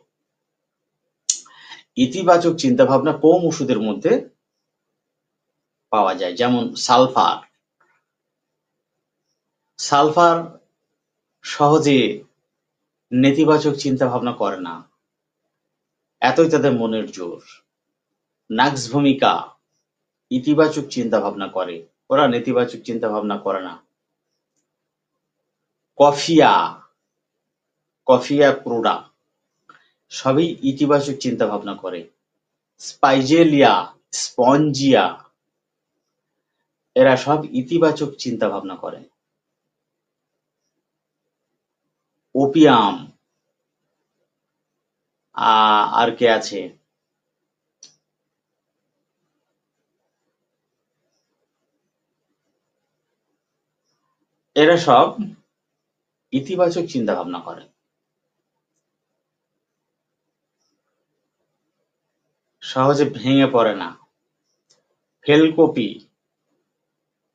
ইতিবাচক চিন্তা ভাবনা কম ওষুধের মধ্যে পাওয়া যায়, যেমন সালফার। সালফার সহজে নেতিবাচক চিন্তা ভাবনা করে না, এতই তাদের মনের জোর। নাক্স ভূমিকা ইতিবাচক চিন্তা ভাবনা করে, ওরা নেতিবাচক চিন্তা ভাবনা করে না। কফিয়া, কফিয়া ক্রুডা সবই ইতিবাচক চিন্তা ভাবনা করে। স্পাইজেলিয়া, স্পঞ্জিয়া এরা সব ইতিবাচক চিন্তা ভাবনা করে। ওপিয়াম, আর কে আছে? এরা সব ইতিবাচক চিন্তা ভাবনা করে, সহজে ভেঙে পড়ে না। ফেলকপি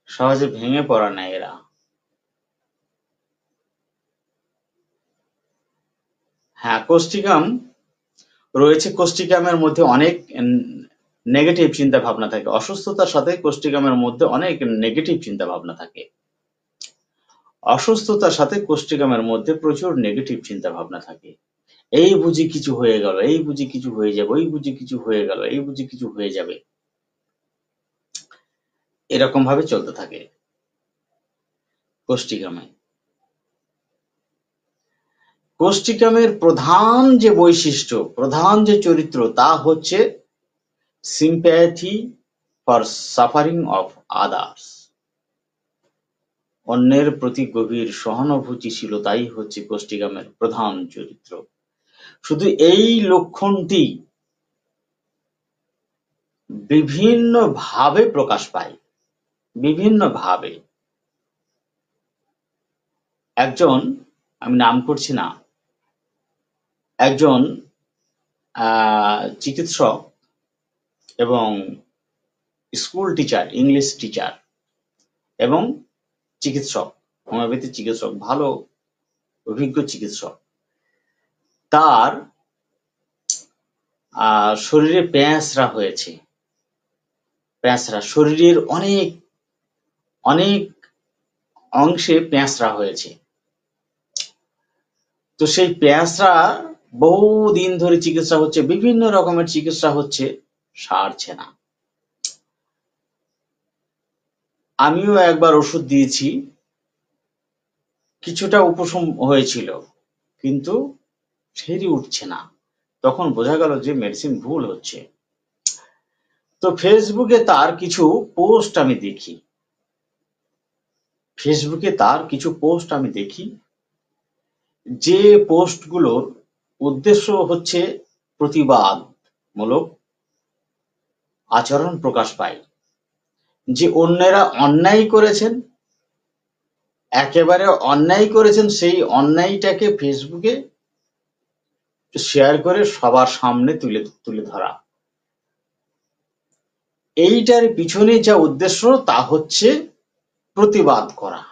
সহজে ভেঙে পড়ে না এরা। হ্যাঁ, কোস্টিকাম রয়েছে, কোস্টিকামের মধ্যে অনেক নেগেটিভ চিন্তা ভাবনা থাকে। অসুস্থতার সাথে কোস্টিকামের মধ্যে অনেক নেগেটিভ চিন্তা ভাবনা থাকে। অসুস্থতার সাথে কোস্টিকামের মধ্যে প্রচুর নেগেটিভ চিন্তা ভাবনা থাকে। এই বুঝি কিছু হয়ে গেল, এই বুঝি কিছু হয়ে যাবে, ওই বুঝি কিছু হয়ে গেল, এই বুঝি কিছু হয়ে যাবে, এরকম ভাবে চলতে থাকে কোস্টিকামে। কোস্টিকামের প্রধান যে বৈশিষ্ট্য, প্রধান যে চরিত্র, তা হচ্ছে sympathy for suffering of others। অন্যের প্রতি গভীর সহানুভূতিশীলতাই হচ্ছে কোস্টিকামের প্রধান চরিত্র। শুধু এই লক্ষণটি বিভিন্ন ভাবে প্রকাশ পায়, বিভিন্ন ভাবে। একজন, আমি নাম করছি না, একজন চিকিৎসক এবং স্কুল টিচার, ইংলিশ টিচার এবং চিকিৎসক, হোমিওপ্যাথি চিকিৎসক, ভালো অভিজ্ঞ চিকিৎসক, তার শরীরে প্যাঁচড়া হয়েছে। প্যাঁচড়া, শরীরের অনেক অনেক অংশে প্যাঁচড়া হয়েছে। তো সেই প্যাঁচড়া বহুদিন ধরে চিকিৎসা হচ্ছে, বিভিন্ন রকমের চিকিৎসা হচ্ছে, সারছে না। আমিও একবার ওষুধ দিয়েছি, কিছুটা উপশম হয়েছিল, কিন্তু সেরে উঠছে না। তখন বোঝা গেল যে মেডিসিন ভুল হচ্ছে। তো ফেসবুকে তার কিছু পোস্ট আমি দেখি, যে পোস্টগুলোর উদ্দেশ্য হচ্ছে প্রতিবাদমূলক আচরণ প্রকাশ পায়, যে অন্যেরা অন্যায় করেছেন, একেবারে অন্যায় করেছেন, সেই অন্যায়টাকে ফেসবুকে শেয়ার করে সবার সামনে তুলে ধরা। এইটার পিছনে যা উদ্দেশ্য তা হচ্ছে প্রতিবাদ করা।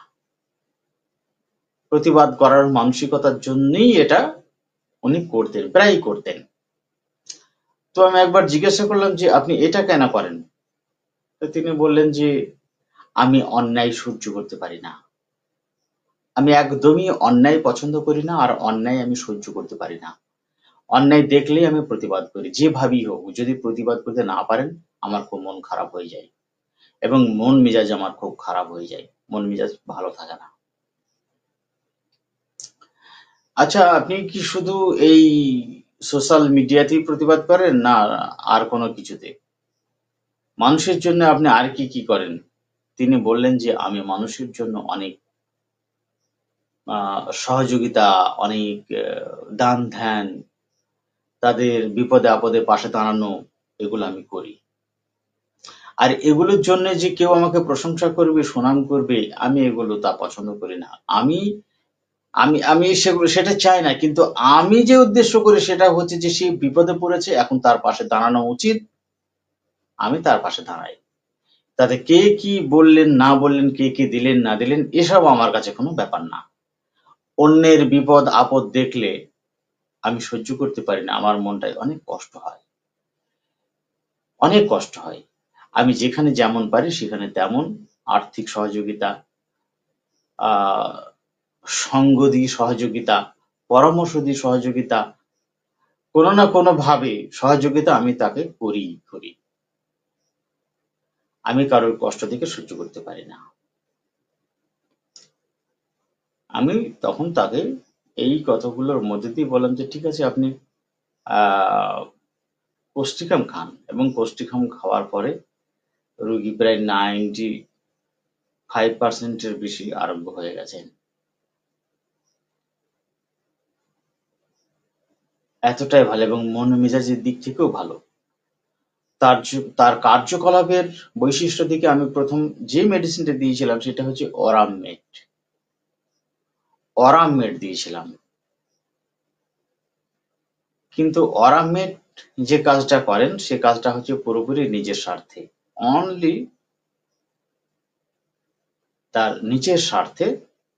প্রতিবাদ করার মানসিকতার জন্যই এটা উনি করতেন, প্রায়ই করতেন। তো আমি একবার জিজ্ঞাসা করলাম যে আপনি এটা কেন করেন? তো তিনি বললেন যে আমি অন্যায় সহ্য করতে পারি না, আমি একদমই অন্যায় পছন্দ করি না, আর অন্যায় আমি সহ্য করতে পারি না। অন্যায় দেখলেই আমি প্রতিবাদ করি, যেভাবেই হোক। যদি প্রতিবাদ করতে না পারেন, আমার খুব মন খারাপ হয়ে যায় এবং মন মেজাজ আমার খুব খারাপ হয়ে যায়, মন মেজাজ ভালো থাকে না। আচ্ছা, আপনি কি শুধু এই সোশ্যাল মিডিয়াতেই প্রতিবাদ করেন, না আর কোনো কিছুতে? মানুষের জন্য আপনি আর কি কি করেন? তিনি বললেন যে আমি মানুষের জন্য অনেক সহযোগিতা, অনেক দান ধ্যান, তাদের বিপদে আপদে পাশে দাঁড়ানো, এগুলো আমি করি। আর এগুলোর জন্য যে কেউ আমাকে প্রশংসা করবে, সুনাম করবে, আমি এগুলো তা পছন্দ করি না। আমি আমি আমি সেটা চাই না, কিন্তু আমি যে উদ্দেশ্য করি সেটা হচ্ছে যে সে বিপদে পড়েছে, এখন তার পাশে দাঁড়ানো উচিত, আমি তার পাশে দাঁড়াই। তাতে কে কি বললেন না বললেন, কে কি দিলেন না দিলেন, এসব আমার কাছে কোনো ব্যাপার না। অন্যের বিপদ আপদ দেখলে আমি সহ্য করতে পারি না, আমার মনটায় অনেক কষ্ট হয়, অনেক কষ্ট হয়। আমি যেখানে যেমন পারি সেখানে তেমন আর্থিক সহযোগিতা, আহ সঙ্গ দিয়ে সহযোগিতা, পরামর্শ দিয়ে সহযোগিতা, কোনো না কোনো ভাবে সহযোগিতা আমি তাকে করি। আমি কারোর কষ্ট থেকে সহ্য করতে পারি না। আমি তখন তাকে এই কথাগুলোর মধ্যে দিয়ে বললাম যে ঠিক আছে, আপনি আহ কোষ্টিকাম খান, এবং কোষ্টিকাম খাওয়ার পরে রোগী প্রায় 95% বেশি আরোগ্য হয়ে গেছেন। এতটাই ভালো, এবং মন মেজাজের দিক থেকেও ভালো। তার কার্যকলাপের বৈশিষ্ট্য দিকে আমি প্রথম যে মেডিসিনটা দিয়েছিলাম সেটা হচ্ছে অরামমেট দিয়েছিলাম। কিন্তু অরামমেট যে কাজটা করেন সে কাজটা হচ্ছে পুরোপুরি নিজের স্বার্থে, অনলি তার নিজের স্বার্থে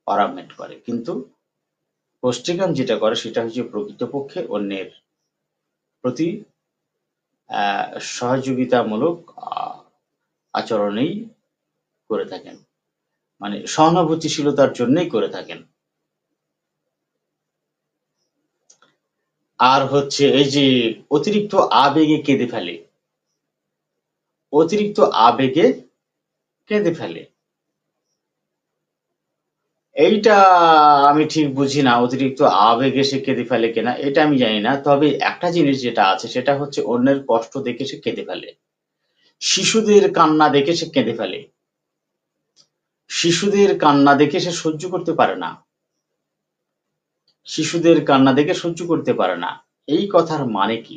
অরামমেট করে। কিন্তু কোষ্টিকাম যেটা করে সেটা হচ্ছে প্রকৃতপক্ষে অন্যের প্রতি সহযোগিতামূলক আচরণেই করে থাকেন, মানে সহানুভূতিশীলতার জন্যই করে থাকেন। আর হচ্ছে এই যে অতিরিক্ত আবেগে কেঁদে ফেলে, অতিরিক্ত আবেগে কেঁদে ফেলে, এইটা আমি ঠিক বুঝি না, অতিরিক্ত আবেগে সে কেঁদে ফেলে কিনা এটা আমি জানি না। তবে একটা জিনিস যেটা আছে সেটা হচ্ছে অন্যের কষ্ট দেখে সে কেঁদে ফেলে, শিশুদের কান্না দেখে সে কেঁদে ফেলে, শিশুদের কান্না দেখে সে সহ্য করতে পারে না, শিশুদের কান্না দেখে সহ্য করতে পারে না। এই কথার মানে কি?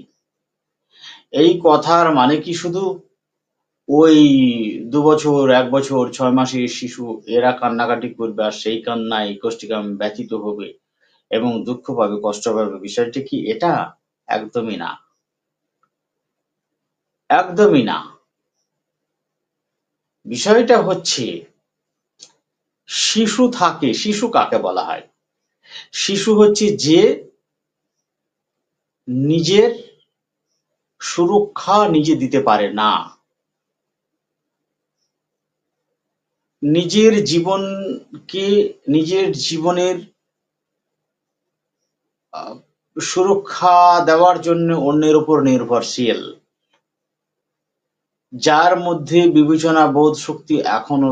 এই কথার মানে কি শুধু ওই ২ বছর, ১ বছর, ৬ মাসের শিশু এরা কান্নাকাটি করবে আর সেই কান্নায় কোষ্ঠিকাম ব্যথিত হবে এবং দুঃখ পাবে, কষ্ট পাবে, বিষয়টা কি এটা? একদমই না। একদমই না। বিষয়টা হচ্ছে শিশু থাকে, শিশু কাকে বলা হয়? শিশু হচ্ছে যে নিজের সুরক্ষা নিজে দিতে পারে না, নিজের জীবনকে, নিজের জীবনের সুরক্ষা দেওয়ার জন্য অন্যের উপর নির্ভরশীল, যার মধ্যে বিবেচনা বোধ শক্তি এখনো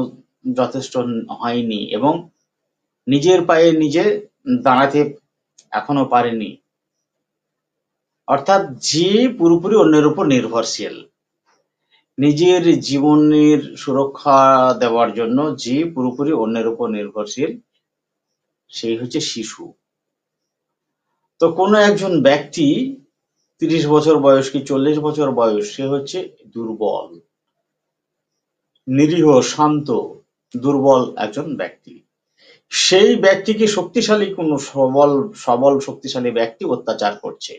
যথেষ্ট হয়নি এবং নিজের পায়ে নিজে দাঁড়াতে এখনো পারেনি, অর্থাৎ যে পুরোপুরি অন্যের উপর নির্ভরশীল, নিজের জীবনের সুরক্ষা দেওয়ার জন্য যে পুরোপুরি অন্যের উপর নির্ভরশীল, সেই হচ্ছে শিশু। তো কোনো একজন ব্যক্তি ৩০ বছর বয়স কি ৪০ বছর বয়স, সে হচ্ছে দুর্বল, নিরীহ, শান্ত, দুর্বল একজন ব্যক্তি। সেই ব্যক্তিকে শক্তিশালী কোনো সবল শক্তিশালী ব্যক্তি অত্যাচার করছে,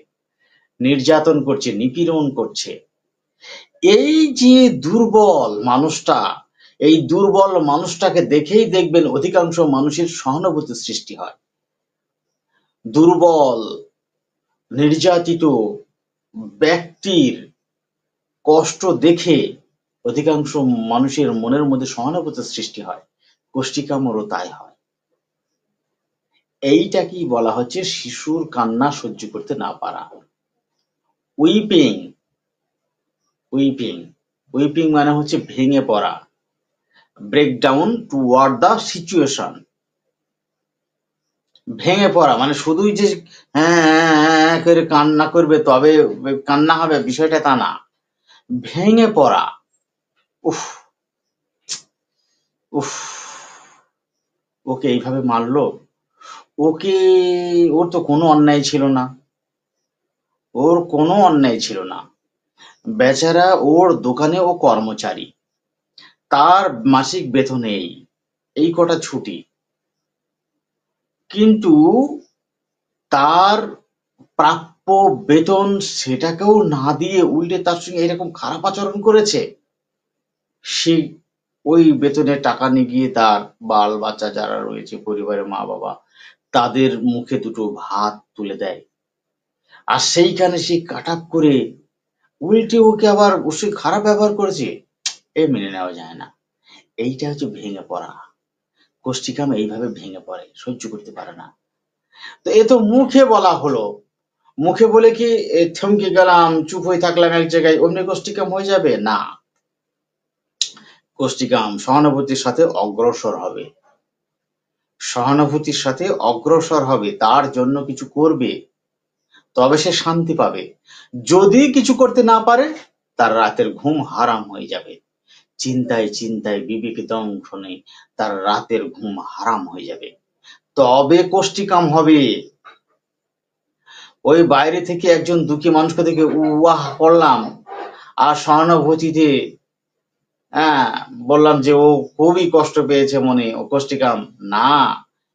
নির্যাতন করছে, নিপীড়ন করছে। এই যে দুর্বল মানুষটা, এই দুর্বল মানুষটাকে দেখেই দেখবেন অধিকাংশ মানুষের সহানুভূতি সৃষ্টি হয়। দুর্বল নির্যাতিত ব্যক্তির কষ্ট দেখে অধিকাংশ মানুষের মনের মধ্যে সহানুভূতি সৃষ্টি হয়, কোষ্ঠিকামড়ও তাই হয়। এইটাকেই বলা হচ্ছে শিশুর কান্না সহ্য করতে না পারা। উইপিং, উইপিং, উইপিং মানে হচ্ছে ভেঙে পড়া, break down toward the situation. ভেঙে পড়া মানে শুধুই যে হ্যাঁ হ্যাঁ হ্যাঁ করে কান্না করবে তবে কান্না হবে, বিষয়টা তা না। ভেঙে পড়া, উফ উফ, ওকে এইভাবে মারলো, ওকে, ওর তো কোনো অন্যায় ছিল না, ওর কোনো অন্যায় ছিল না, বেচারা ওর দোকানে ও কর্মচারী, তার মাসিক বেতন এই কটা ছুটি, কিন্তু তার প্রাপ্য বেতন সেটাকেও না দিয়ে উল্টে তার সঙ্গে এরকম খারাপ আচরণ করেছে। সে ওই বেতনের টাকা নিয়ে গিয়ে তার বাল বাচ্চা যারা রয়েছে, পরিবারের মা বাবা, তাদের মুখে দুটো ভাত তুলে দেয়, আর সেইখানে সে কাট আপ করে উল্টে ওকে আবার সে খারাপ ব্যবহার করেছে। এ মেনে নেওয়া যায় না। এইটা হচ্ছে ভেঙে পড়া। কোষ্ঠিকাম এইভাবে ভেঙে পড়ে, সহ্য করতে পারে না। তো এ তো মুখে বলা হলো, মুখে বলে কি থমকে গেলাম, চুপ হয়ে থাকলাম এক জায়গায়, অমনি কোষ্ঠিকাম হয়ে যাবে না। কোষ্ঠিকাম সহানুভূতির সাথে অগ্রসর হবে, সহানুভূতির সাথে অগ্রসর হবে, তার জন্য কিছু করবে, তবে সে শান্তি পাবে। যদি কিছু করতে না পারে, তার রাতের ঘুম হারাম হয়ে যাবে, চিন্তায় চিন্তায় বিবেক দংশনে তার রাতের ঘুম হারাম হয়ে যাবে, তবে কোষ্ঠিকাম হবে। ওই বাইরে থেকে একজন দুঃখী মানুষকে দেখে উয়াহ করলাম আর সহানুভূতিতে হ্যাঁ বললাম যে ও খুবই কষ্ট পেয়েছে মনে, ও কোষ্ঠিকাম না,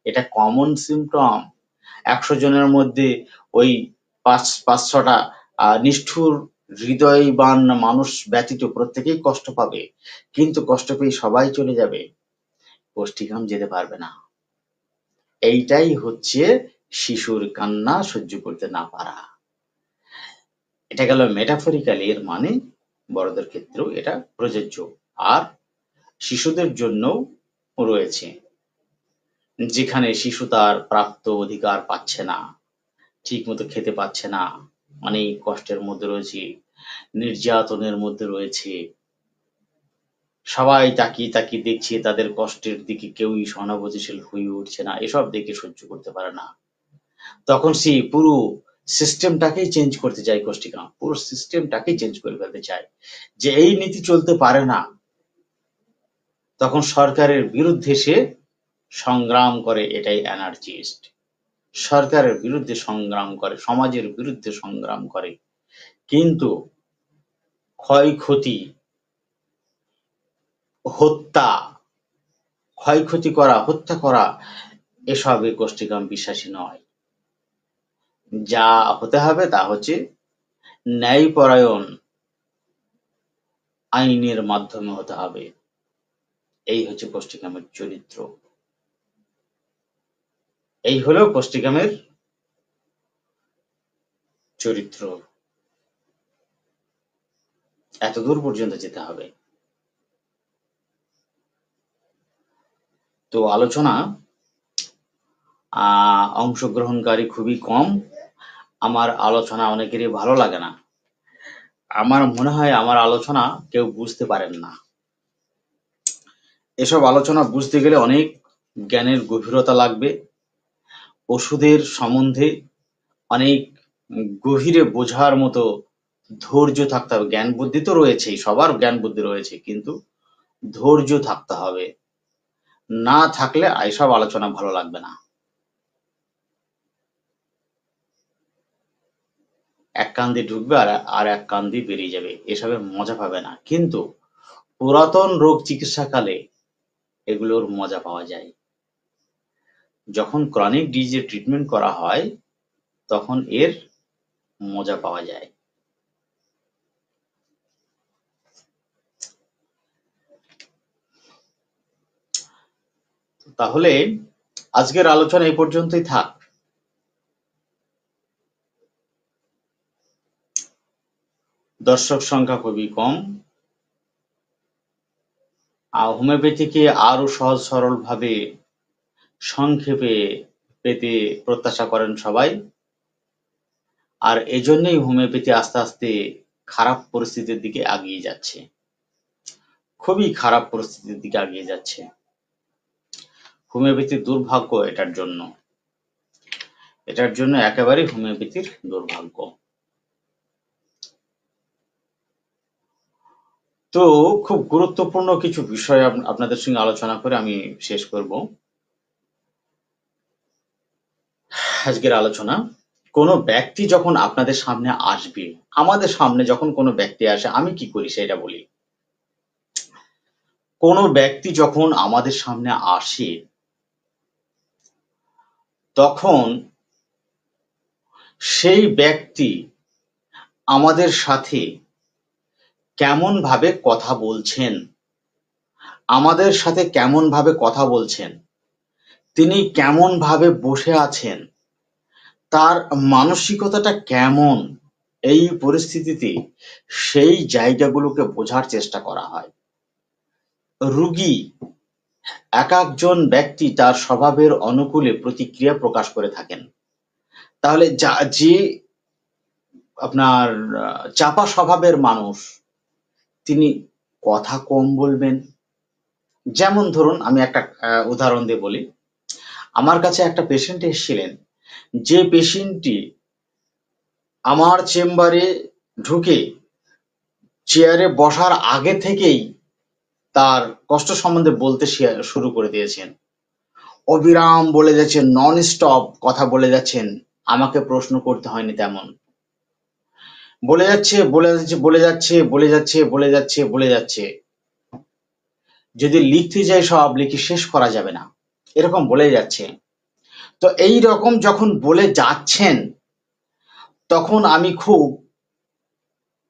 এটা কমন সিমটম। ১০০ জনের মধ্যে ওই ৫-৬টা নিষ্ঠুর হৃদয়বান মানুষ ব্যতীত প্রত্যেকেই কষ্ট পাবে, কিন্তু কষ্ট পেয়ে সবাই চলে যাবে, কোষ্ঠিকাম যেতে পারবে না। এইটাই হচ্ছে শিশুর কান্না সহ্য করতে না পারা। এটা গেল মেটাফরিক্যালি, এর মানে বড়দের ক্ষেত্রেও এটা প্রযোজ্য, আর শিশুদের জন্যও রয়েছে। যেখানে শিশু তার প্রাপ্ত অধিকার পাচ্ছে না, ঠিক মতো খেতে পাচ্ছে না, অনেক কষ্টের মধ্যে রয়েছে, নির্যাতনের মধ্যে রয়েছে, সবাই তাকিয়ে তাকিয়ে দেখছে, তাদের কষ্টের দিকে কেউই সহানুভূতিশীল হয়ে উঠছে না, এসব দেখে সহ্য করতে পারে না, তখন সে পুরো সিস্টেমটাকেই চেঞ্জ করতে চায়, কোষ্ঠিকাম পুরো সিস্টেমটাকেই চেঞ্জ করে ফেলতে চায়, যে এই নীতি চলতে পারে না, তখন সরকারের বিরুদ্ধে সে সংগ্রাম করে, এটাই অ্যানার্চিস্ট। সরকারের বিরুদ্ধে সংগ্রাম করে, সমাজের বিরুদ্ধে সংগ্রাম করে, কিন্তু ক্ষয়ক্ষতি, হত্যা, ক্ষয়ক্ষতি করা, হত্যা করা, এসবে কোষ্ঠিকাম বিশ্বাসী নয়। যা হতে হবে তা হচ্ছে ন্যায়পরায়ণ, আইনের মাধ্যমে হতে হবে। এই হচ্ছে কোষ্ঠীকামের চরিত্র। এই হলো কোষ্ঠীকামের চরিত্র। এতদূর পর্যন্ত যেতে হবে। তো আলোচনা অংশগ্রহণকারী খুবই কম। আমার আলোচনা অনেকেরই ভালো লাগে না। আমার মনে হয় আমার আলোচনা কেউ বুঝতে পারেন না। এসব আলোচনা বুঝতে গেলে অনেক জ্ঞানের গভীরতা লাগবে। ওষুধের সম্বন্ধে অনেক গভীরে বোঝার মতো ধৈর্য থাকতে হবে। জ্ঞান বুদ্ধি তো রয়েছেই, সবার জ্ঞান বুদ্ধি রয়েছে, কিন্তু ধৈর্য থাকতে হবে। না থাকলে এসব আলোচনা ভালো লাগবে না। এক কান দিয়ে ঢুকবে আর এক কান দিয়ে বেরিয়ে যাবে, এসবের মজা পাবে না। কিন্তু পুরাতন রোগ চিকিৎসাকালে এগুলোর মজা পাওয়া যায়। যখন ক্রনিক ডিজিজের ট্রিটমেন্ট করা হয় তখন এর মজা পাওয়া যায়। তাহলে আজকের আলোচনা এই পর্যন্তই থাক। দর্শক সংখ্যা খুবই কম। হোমিওপ্যাথিকে আরো সহজ সরল ভাবে সংক্ষেপে পেতে প্রত্যাশা করেন সবাই। আর এজন্যই হোমিওপ্যাথি আস্তে আস্তে খারাপ পরিস্থিতির দিকে এগিয়ে যাচ্ছে। খুবই খারাপ পরিস্থিতির দিকে এগিয়ে যাচ্ছে। হোমিওপ্যাথির দুর্ভাগ্য এটার জন্য। এটার জন্য একেবারেই হোমিওপ্যাথির দুর্ভাগ্য। তো খুব গুরুত্বপূর্ণ কিছু বিষয় আপনাদের সঙ্গে আলোচনা করে আমি শেষ করব আজকের আলোচনা। কোনো ব্যক্তি যখন আপনাদের সামনে আসবে, আমাদের সামনে যখন কোনো ব্যক্তি আসে, আমি কি করি সেটা বলি। কোনো ব্যক্তি যখন আমাদের সামনে আসে তখন সেই ব্যক্তি আমাদের সাথে কেমন ভাবে কথা বলছেন, আমাদের সাথে কেমন ভাবে কথা বলছেন, তিনি কেমন ভাবে বসে আছেন, তার মানসিকতাটা কেমন, এই পরিস্থিতিতে সেই জায়গাগুলোকে বোঝার চেষ্টা করা হয়। রুগী এক একজন ব্যক্তি তার স্বভাবের অনুকূলে প্রতিক্রিয়া প্রকাশ করে থাকেন। তাহলে যে আপনার চাপা স্বভাবের মানুষ, তিনি কথা কম বলবেন। যেমন ধরুন, আমি একটা উদাহরণ দিয়ে বলি। আমার কাছে একটা পেশেন্ট এসেছিলেন, যে পেশেন্টটি আমার চেম্বারে ঢুকে চেয়ারে বসার আগে থেকেই তার কষ্ট সম্বন্ধে বলতে শুরু করে দিয়েছেন। অবিরাম বলে যাচ্ছেন, নন স্টপ কথা বলে যাচ্ছেন। আমাকে প্রশ্ন করতে হয়নি তেমন। বলে যাচ্ছে বলে যাচ্ছে বলে যাচ্ছে বলে যাচ্ছে বলে যাচ্ছে বলে যাচ্ছে। যদি লিখতে যাই সব লিখে শেষ করা যাবে না, এরকম বলে যাচ্ছে। তো এই রকম যখন বলে যাচ্ছেন তখন আমি খুব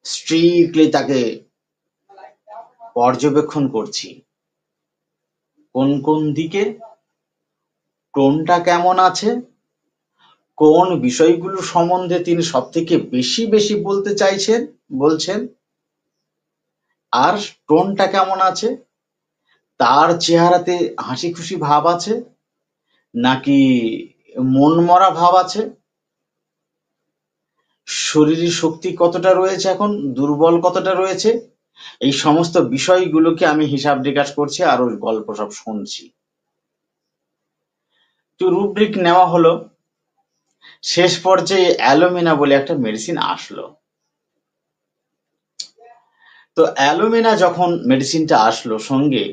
স্ট্রিক্টলি তাকে পর্যবেক্ষণ করছি। কোন কোন দিকে টোনটা কেমন আছে, কোন বিষয়গুলো সম্বন্ধে তিনি সবথেকে বেশি বেশি বলতে চাইছেন বলছেন, আর টোনটা কেমন আছে, তার চেহারাতে হাসি খুশি ভাব আছে নাকি মনমরা ভাব আছে, শরীরে শক্তি কতটা রয়েছে, এখন দুর্বল কতটা রয়েছে, এই সমস্ত বিষয়গুলোকে আমি হিসাব নিকাশ করছি আর ওই গল্প সব শুনছি। তো রুব্রিক নেওয়া হলো। শেষ পর্যায়ে অ্যালোমিনা বলে একটা মেডিসিন আসলো। তো অ্যালোমিনা যখন মেডিসিনটা আসলো, সঙ্গে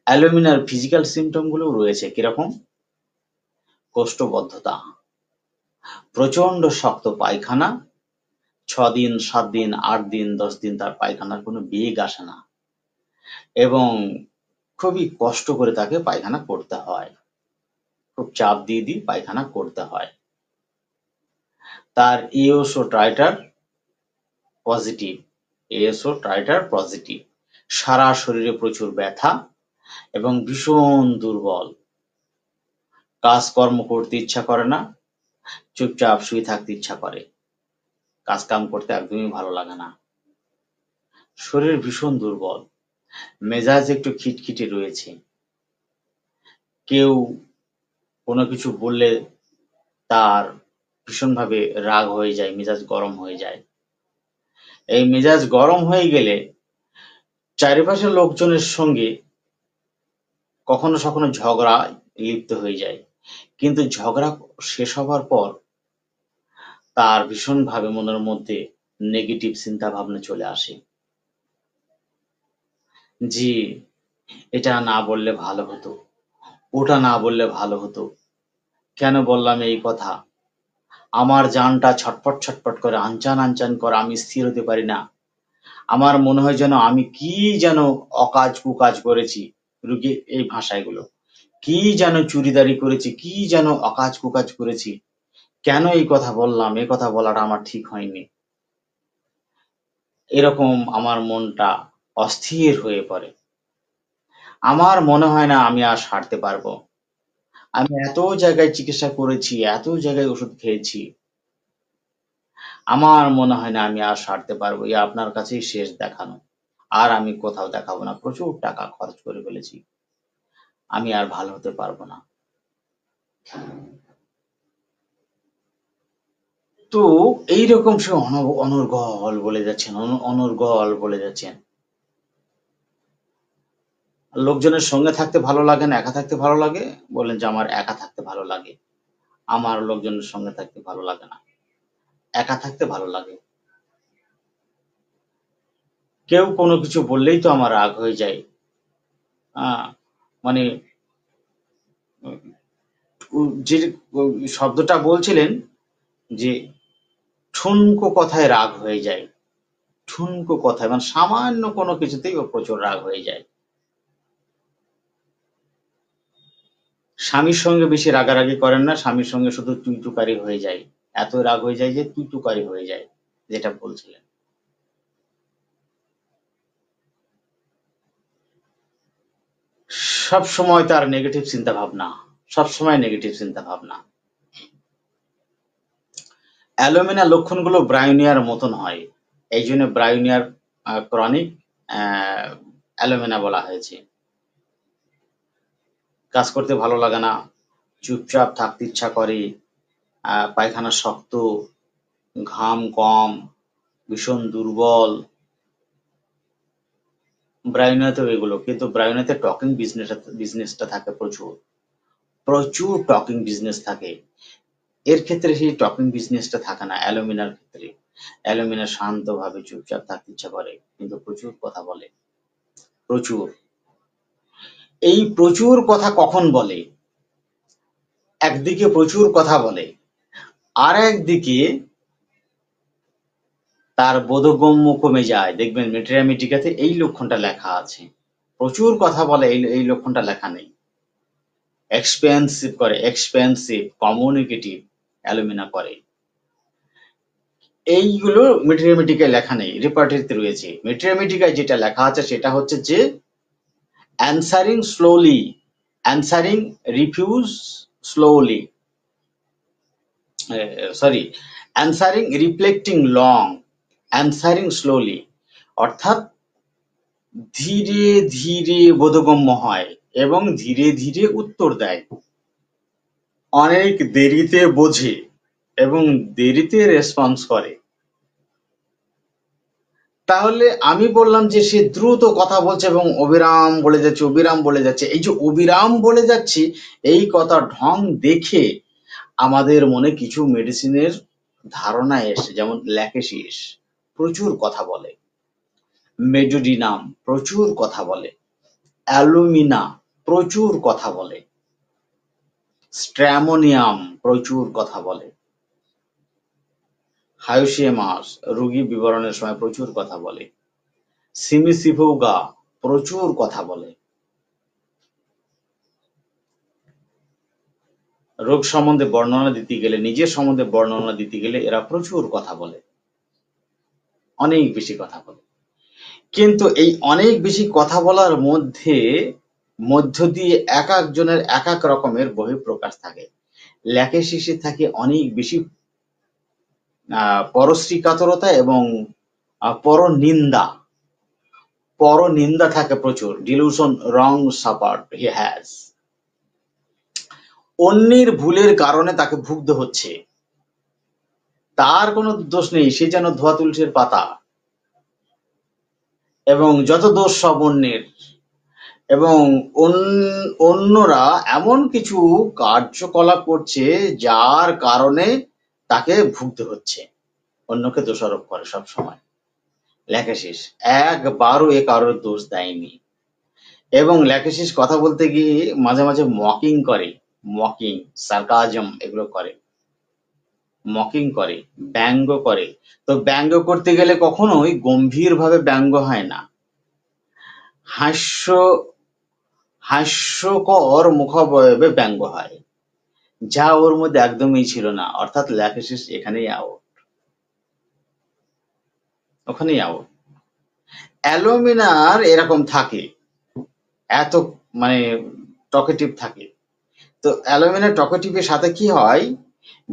অ্যালোমিনার ফিজিক্যাল সিমটম গুলো রয়েছে কিরকম? কোষ্ঠবদ্ধতা, প্রচন্ড শক্ত পায়খানা, 6 দিন 7 দিন 8 দিন 10 দিন তার পায়খানার কোনো বেগ আসে না এবং খুবই কষ্ট করে তাকে পায়খানা করতে হয়, খুব চাপ দিয়ে দিয়ে পায়খানা করতে হয়। তার ইওসো titre positive, ASO titre positive, সারা শরীরে প্রচুর ব্যথা এবং ভীষণ দুর্বল, কাজকর্ম করতে ইচ্ছা করে না, চুপচাপ শুয়ে থাকতে ইচ্ছা করে, কাজকাম করতে একদমই ভালো লাগে না, শরীর ভীষণ দুর্বল, মেজাজ একটু খিটখিটে রয়েছে, কেউ কোনো কিছু বললে তার ভীষণভাবে রাগ হয়ে যায়, মেজাজ গরম হয়ে যায়। এই মেজাজ গরম হয়ে গেলে চারিপাশের লোকজনের সঙ্গে কখনো কখনো ঝগড়ায় লিপ্ত হয়ে যায়, কিন্তু ঝগড়া শেষ হবার পর তার ভীষণভাবে মনের মধ্যে নেগেটিভ চিন্তা ভাবনা চলে আসে। জি, এটা না বললে ভালো হতো, ওটা না বললে ভালো হতো, কেন বললাম এই কথা, আমার জানটা ছটফট ছটফট করে, আনচান আনচান করে, আমি স্থির হতে পারি না, আমার মনে হয় যেন আমি কি যেন অকাজ কুকাজ করেছি, রুগী এই ভাষাগুলো, কি যেন চুরিদারি করেছি, কি যেন অকাজ কুকাজ করেছি, কেন এই কথা বললাম, এই কথা বলাটা আমার ঠিক হয়নি, এরকম আমার মনটা অস্থির হয়ে পড়ে। আমার মনে হয় না আমি আর সারতে পারবো। আমি এত জায়গায় চিকিৎসা করেছি, এত জায়গায় ওষুধ খেয়েছি, আমার মনে হয় না আমি আর সারতে পারবো, এই আপনার কাছেই শেষ দেখানো, আর আমি কোথাও দেখাবো না, প্রচুর টাকা খরচ করে ফেলেছি, আমি আর ভালো হতে পারবো না। তো এইরকম সে অনর্গল বলে যাচ্ছেন, অনর্গল বলে যাচ্ছেন। লোকজনের সঙ্গে থাকতে ভালো লাগে না, একা থাকতে ভালো লাগে? বললেন যে আমার একা থাকতে ভালো লাগে। আমার লোকজনের সঙ্গে থাকতে ভালো লাগে না, একা থাকতে ভালো লাগে। কেউ কোনো কিছু বললেই তো আমার রাগ হয়ে যায়। মানে যে শব্দটা বলছিলেন যে ঠুনকো কথায় রাগ হয়ে যায়, ঠুনকো কথায়, মানে সামান্য কোনো কিছুতেই ও প্রচুর রাগ হয়ে যায়। স্বামীর সঙ্গে বেশি রাগারাগি করেন না, স্বামীর সঙ্গে শুধু তুই তুকারি হয়ে যায়, এত রাগ হয়ে যায় যে তুই তুকারি হয়ে যায়, যেটা বলছিলেন। সব সময় তার নেগেটিভ চিন্তা ভাবনা, সব সময় নেগেটিভ চিন্তা ভাবনা। অ্যালোমিনা লক্ষণগুলো ব্রায়োনিয়ার মতন হয়, এই জন্য ব্রায়োনিয়ার ক্রনিক অ্যালোমিনা বলা হয়েছে। কাজ করতে ভালো লাগে না, চুপচাপ থাকতে ইচ্ছা করে, পায়খানা শক্ত, ঘাম কম, ভীষণ দুর্বল, ব্রায়োনিয়াতেও এগুলো, কিন্তু ব্রায়োনিয়াতে টকিং বিজনেসটা থাকে প্রচুর, প্রচুর টকিং বিজনেস থাকে। এর ক্ষেত্রে সেই টকিং বিজনেসটা থাকে না অ্যালুমিনার ক্ষেত্রে। অ্যালুমিনা শান্তভাবে চুপচাপ থাকতে ইচ্ছা করে, কিন্তু প্রচুর কথা বলে, প্রচুর। এই প্রচুর কথা কখন বলে? একদিকে প্রচুর কথা বলে, আর একদিকে তার বোধগম্য কমে যায়। দেখবেন মেট্রিয়ামেটিকাতে এই লক্ষণটা লেখা আছে, প্রচুর কথা বলে, এই লক্ষণটা লেখা নেই। এক্সপেন্সিভ করে, এক্সপেন্সিভ কমিউনিকেটিভ অ্যালুমিনা করে, এইগুলো মেট্রিয়ামেটিকায় লেখা নেই, রেপার্টরিতে রয়েছে। মেট্রিয়ামেটিকায় যেটা লেখা আছে সেটা হচ্ছে যে answering slowly, answering refuse slowly, sorry, answering reflecting long, answering slowly, অর্থাৎ ধীরে ধীরে বোধগম্য হয় এবং ধীরে ধীরে উত্তর দেয়, অনেক দেরিতে বোঝে এবং দেরিতে রেসপন্স করে। তাহলে আমি বললাম যে সে দ্রুত কথা বলছে এবং অবিরাম বলে যাচ্ছে, অবিরাম বলে যাচ্ছে। এই যে অবিরাম বলে যাচ্ছি, এই কথা ঢং দেখে আমাদের মনে কিছু মেডিসিনের ধারণা এসে, যেমন ল্যাকেসিস প্রচুর কথা বলে, মেডোডিনাম প্রচুর কথা বলে, অ্যালুমিনা প্রচুর কথা বলে, স্ট্র্যামোনিয়াম প্রচুর কথা বলে, হায়োসিয়ামাস রোগী বিবরণের সময় প্রচুর কথা বলে, সিমিসিভৌগা প্রচুর কথা বলে, রোগ সম্বন্ধে বর্ণনা দিতে গেলে, নিজের সম্বন্ধে বর্ণনা দিতে গেলে এরা প্রচুর কথা বলে, অনেক বেশি কথা বলে। কিন্তু এই অনেক বেশি কথা বলার মধ্য দিয়ে এক একজনের এক এক রকমের বহিঃপ্রকাশ থাকে। লেখে শেষে থাকে অনেক বেশি পরশ্রীকাতরতা এবং পরনিন্দা পরনিন্দা থাকে প্রচুর। Delusion, wrong support he has. অন্যের ভুলের কারণে তাকে ভুগতে হচ্ছে, তার কোনো দোষ নেই, সে যেন ধোয়া তুলসীর পাতা, এবং যত দোষ সব অন্যের। এবং অন্যরা এমন কিছু কার্যকলাপ করছে যার কারণে তাকে ভুগতে হচ্ছে, অন্যকে দোষারোপ করে সব সময়। লেখা শেষ, একবারও এ কারোর দোষ দেয়নি। এবং লেখা শেষ কথা বলতে গিয়ে মাঝে মাঝে মকিং করে, মকিং, সার্কাজম এগুলো করে, মকিং করে, ব্যঙ্গ করে। তো ব্যঙ্গ করতে গেলে কখনোই গম্ভীরভাবে ব্যঙ্গ হয় না, হাস্যকর মুখাবয়বে ব্যঙ্গ হয়, যা ওর মধ্যে একদমই ছিল না। অর্থাৎ লেখা শেষ এখানেই আউট, ওখানেই আউট। অ্যালুমিনার এরকম থাকে, এত মানে টকেটিভ থাকে। তো অ্যালুমিনার টকেটিভের সাথে কি হয়,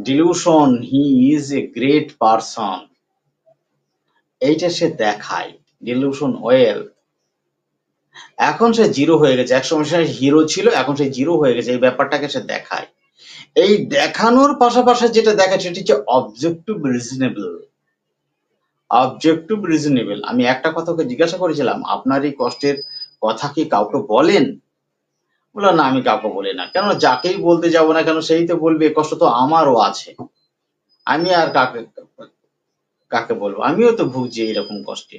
dilution, he is a great person, এইটা সে দেখায়। ডিলিউশন ওয়েল, এখন সে জিরো হয়ে গেছে, একসময় সে হিরো ছিল, এখন সে জিরো হয়ে গেছে, এই ব্যাপারটাকে সে দেখায়। এই দেখানোর পাশাপাশি যেটা দেখায় সেটা হচ্ছে অবজেক্টিভ রিজনেবল। Objective reasonable. আমি একটা কথা ওকে জিজ্ঞাসা করেছিলাম, আপনার এই কষ্টের কথা কি কাউকে বলেন? বললো না, আমি কাউকে বলি না। কেন, যাকেই বলতে যাবো না কেন সেই তো বলবে, কষ্ট তো আমারও আছে, আমি আর কাকে কাকে বলবো, আমিও তো ভুগছি এইরকম কষ্টে,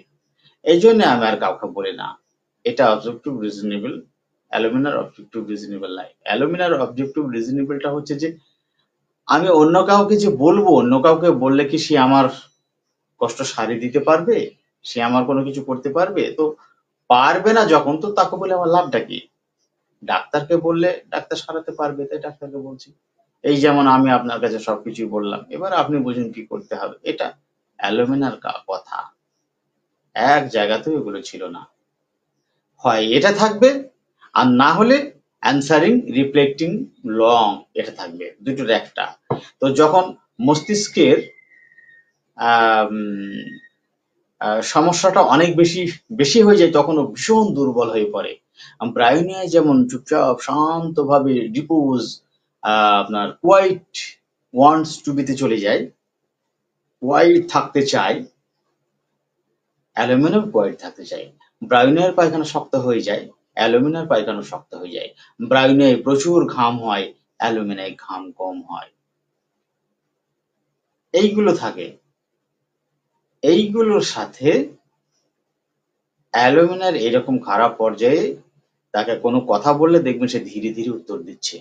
এই জন্য আমি আর কাউকে বলি না। এটা অবজেক্টিভ রিজনেবল। অ্যালুমিনার অবজেক্টিভ রিজনেবল নাই। অ্যালুমিনার অবজেক্টিভ রিজনেবলটা হচ্ছে যে আমি অন্য কাউকে যে বলবো, অন্য কাউকে বললে কি সে আমার কষ্ট সারিয়ে দিতে পারবে, সে আমার কোনো কিছু করতে পারবে? তো পারবে না যখন, তো তাকে বলে আমার লাভটা কি? ডাক্তারকে বললে ডাক্তার সারাতে পারবে, তাই ডাক্তারকে বলছি। এই যেমন আমি আপনার কাছে সবকিছুই বললাম, এবার আপনি বুঝুন কি করতে হবে। এটা অ্যালুমিনার কথা, এক জায়গাতেও এগুলো ছিল না। হয় এটা থাকবে, আর না হলে অ্যানসারিং, রিফ্লেক্টিং, লং, এটা থাকবে, দুটোর একটা। তো যখন মস্তিষ্কের সমস্যাটা অনেক বেশি বেশি হয়ে যায়, তখন ও ভীষণ দুর্বল হয়ে পড়ে। ব্রায়োনিয়ায় যেমন চুপচাপ শান্তভাবে ডিপোজ, আপনার কোয়াইট ওয়ান্টস টু বিতে চলে যায়, কোয়াইট থাকতে চায়, অ্যালুমিনিয়াম কোয়াইট থাকতে চায়। ব্রায়োনিয়ার পায়খানা শক্ত হয়ে যায়, অ্যালুমিনিয়ার পায়খানা শক্ত হয়ে যায়। ব্রায়োনিয়ায় প্রচুর ঘাম হয়, অ্যালুমিনিয়ায় ঘাম কম হয়। এইগুলো থাকে। এইগুলোর সাথে অ্যালুমিনার এরকম খারাপ পর্যায়ে, তাকে কোনো কথা বললে দেখবেন সে ধীরে ধীরে উত্তর দিচ্ছে,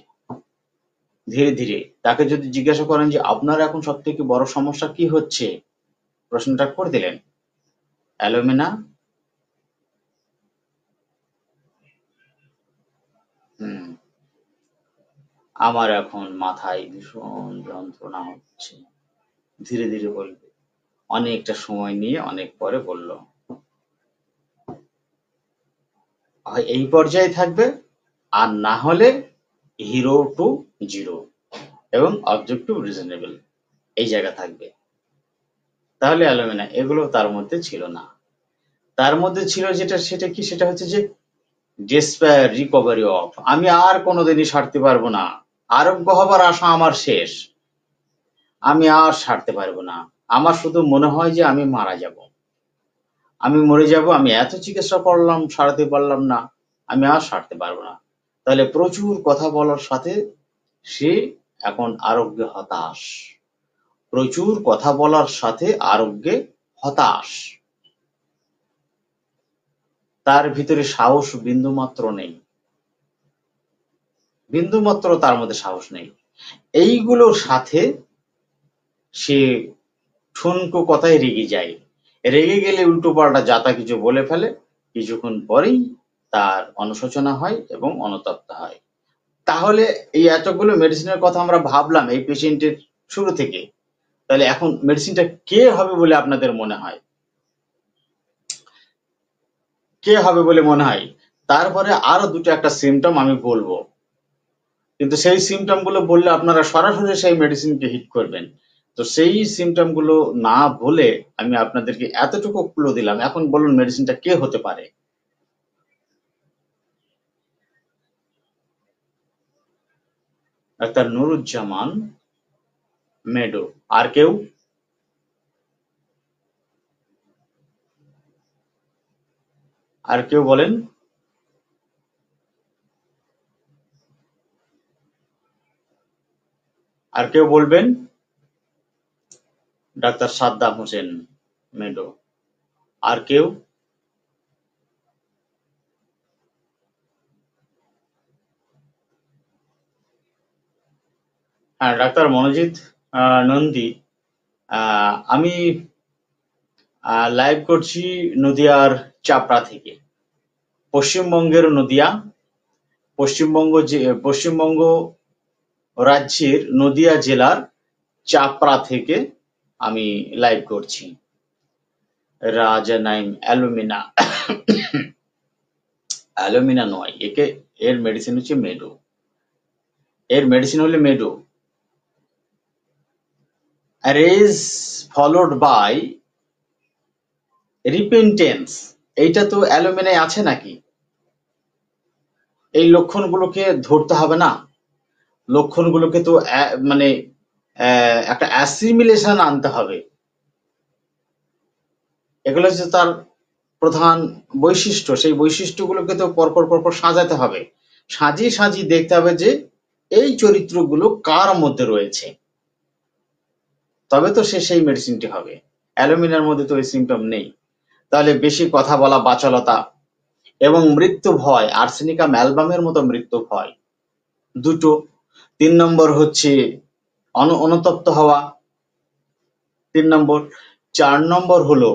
ধীরে ধীরে। তাকে যদি জিজ্ঞাসা করেন যে আপনার এখন সব থেকে বড় সমস্যা কি হচ্ছে, প্রশ্নটা করে দিলেন, অ্যালুমিনা, হুম, আমার এখন মাথায় ভীষণ যন্ত্রণা হচ্ছে, ধীরে ধীরে বলবে, অনেকটা সময় নিয়ে অনেক পরে বলল। হয় এই পর্যায়ে থাকবে, আর না হলে হিরো টু জিরো এবং অবজেক্টিভ রিজনেবল, এই জায়গা থাকবে। তাহলে অ্যালুমিনা এগুলো তার মধ্যে ছিল না। তার মধ্যে ছিল যেটা, সেটা কি, সেটা হচ্ছে যে ডেসপায়ার, রিকভারি অফ, আমি আর কোনোদিনই সারতে পারবো না, আরোগ্য হবার আশা আমার শেষ, আমি আর সারতে পারবো না, আমার শুধু মনে হয় যে আমি মারা যাব, আমি মরে যাব, আমি এত চিকিৎসা করলাম সারাতে পারলাম না, আমি আর সারতে পারবো না। তাহলে প্রচুর কথা বলার সাথে সে এখন আরোগ্যে হতাশ, প্রচুর কথা বলার সাথে আরোগ্যে হতাশ, তার ভিতরে সাহস বিন্দুমাত্র নেই, বিন্দুমাত্র তার মধ্যে সাহস নেই। এইগুলোর সাথে সে ঠুনকো কথায় রেগে যায়, রেগে গেলে উল্টো পাল্টা যাতা কিছু বলে ফেলে, কিছুক্ষণ পরেই তার অনুশোচনা হয় এবং অনুতপ্ত হয়। তাহলে এই এতগুলো মেডিসিনের কথা আমরা ভাবলাম এই পেশেন্টের শুরু থেকে, তাহলে এখন মেডিসিনটা কে হবে বলে আপনাদের মনে হয়? কে হবে বলে মনে হয়? তারপরে আরো দুটো একটা সিমটম আমি বলবো, কিন্তু সেই সিমটম গুলো বললে আপনারা সরাসরি সেই মেডিসিনকে হিট করবেন। তো সেই সিমটম গুলো না বলে আমি আপনাদেরকে এতটুকু ক্লু দিলাম। এখন বলুন মেডিসিনটা কে হতে পারে? Doctor Nuruzzaman meadow. আর কেউ? আর কেউ বলেন? আর কেউ বলবেন? ডাক্তার সাদ্দাম হোসেন মেডো। আর কেউ? হ্যাঁ, ডাক্তার মনোজিৎ নন্দী। আমি লাইভ করছি নদিয়ার চাপড়া থেকে। পশ্চিমবঙ্গের নদিয়া, পশ্চিমবঙ্গ রাজ্যের নদিয়া জেলার চাপড়া থেকে আমি লাইভ করছি। রাজা নাইম অ্যালুমিনা। অ্যালুমিনা নয়, এর মেডিসিন হচ্ছে মেডো। এর মেডিসিন হলে medo. Rage followed by repentance. এইটা তো অ্যালুমিনায় আছে নাকি? এই লক্ষণগুলোকে ধরতে হবে না? লক্ষণগুলোকে তো মানে একটা অ্যাসিমিলেশন আনতে হবে। এগুলো হচ্ছে তার প্রধান বৈশিষ্ট্য। সেই বৈশিষ্ট্যগুলোকে তো পরপর পরপর সাজাতে হবে। সাজিয়ে সাজিয়ে দেখতে হবে যে এই চরিত্রগুলো কার মধ্যে রয়েছে, তবে তো সেই মেডিসিনটি হবে। অ্যালুমিনার মধ্যে তো ওই সিমটম নেই। তাহলে বেশি কথা বলা, বাচালতা এবং মৃত্যু ভয়, আর্সেনিকাম অ্যালবামের মতো মৃত্যু ভয় দুটো। ৩ নম্বর হচ্ছে অনুতপ্ত হওয়া, ৩ নম্বর। ৪ নম্বর হলো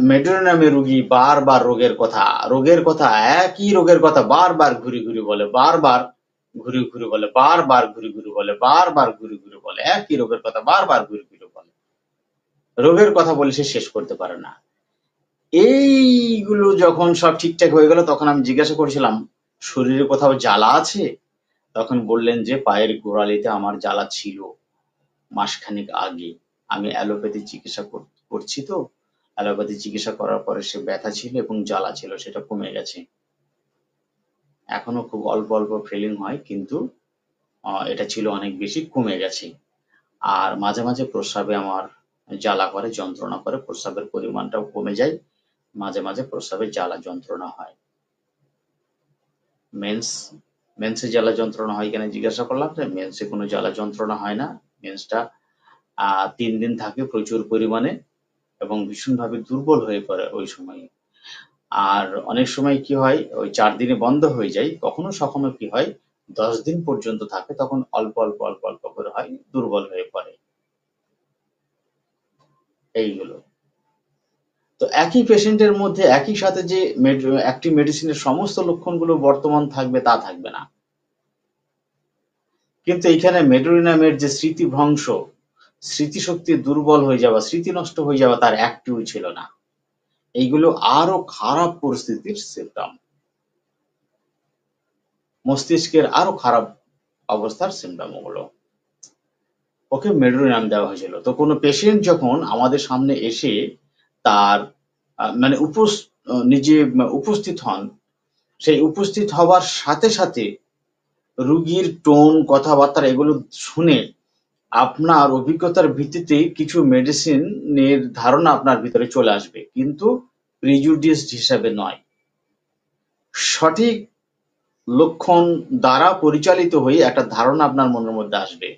মেডোর নামে রুগী বারবার রোগের কথা, একই রোগের কথা বারবার ঘুরি ঘুরি বলে, বারবার ঘুরি ঘুরি বলে, বারবার ঘুরি ঘুরি বলে, বারবার ঘুরি ঘুরি বলে, একই রোগের কথা বারবার ঘুরি ঘুরি বলে। রোগের কথা বলে সে শেষ করতে পারে না। এইগুলো যখন সব ঠিকঠাক হয়ে গেল, তখন আমি জিজ্ঞাসা করেছিলাম শরীরে কোথাও জ্বালা আছে? তখন বললেন যে পায়ের গোড়ালিতে আমার জ্বালা ছিল মাসখানেক আগে। আমি অ্যালোপ্যাথি চিকিৎসা করছি তো, অ্যালোপ্যাথি চিকিৎসা করার পরে সে ব্যথা ছিল এবং জ্বালা ছিল, সেটা কমে গেছে। এখনো খুব অল্প অল্প ফিলিং হয়, কিন্তু এটা ছিল অনেক বেশি, কমে গেছে। আর মাঝে মাঝে প্রস্রাবে আমার জ্বালা করে, যন্ত্রণা করে, প্রস্রাবের পরিমাণটাও কমে যায়, মাঝে মাঝে প্রস্রাবে জ্বালা যন্ত্রণা হয়। মেন্স মেন্সে জ্বালা যন্ত্রণা হয় কিনা জিজ্ঞাসা করলাম, যে মেন্সে কোনো জ্বালা যন্ত্রণা হয় না। মেন্সটা ৩ দিন থাকে প্রচুর পরিমাণে এবং ভীষণভাবে দুর্বল হয়ে পড়ে ওই সময়ে। আর অনেক সময় কি হয়, ওই ৪ দিনে বন্ধ হয়ে যায়। কখনো সখনো কি হয় ১০ দিন পর্যন্ত থাকে, তখন অল্প অল্প অল্প অল্প করে হয়, দুর্বল হয়ে পড়ে। এইগুলো তো একই পেশেন্টের মধ্যে একই সাথে যে একটি মেডিসিনের সমস্ত লক্ষণগুলো বর্তমান থাকবে তা থাকবে না। কিন্তু এখানে মেডোরিনামের যে স্মৃতিভ্রংশ, স্মৃতিশক্তি দুর্বল হয়ে যাওয়া, স্মৃতি নষ্ট হয়ে যাওয়া, তার একটিও ছিল না। এইগুলো আরো খারাপ পরিস্থিতির সিম্পটম, মস্তিষ্কের আরো খারাপ অবস্থার সিম্পটম ওগুলো। ওকে মেডোরিনাম দেওয়া হয়েছিল। তো কোনো পেশেন্ট যখন আমাদের সামনে এসে তার মানে নিজে উপস্থিত হন, সেই উপস্থিত হওয়ার সাথে সাথে রুগীর টোন, কথাবার্তা এগুলো শুনে আপনার অভিজ্ঞতার ভিত্তিতে কিছু মেডিসিনের ধারণা আপনার ভিতরে চলে আসবে, কিন্তু প্রিজুডিসড হিসাবে নয়, সঠিক লক্ষণ দ্বারা পরিচালিত হয়ে একটা ধারণা আপনার মনের মধ্যে আসবে।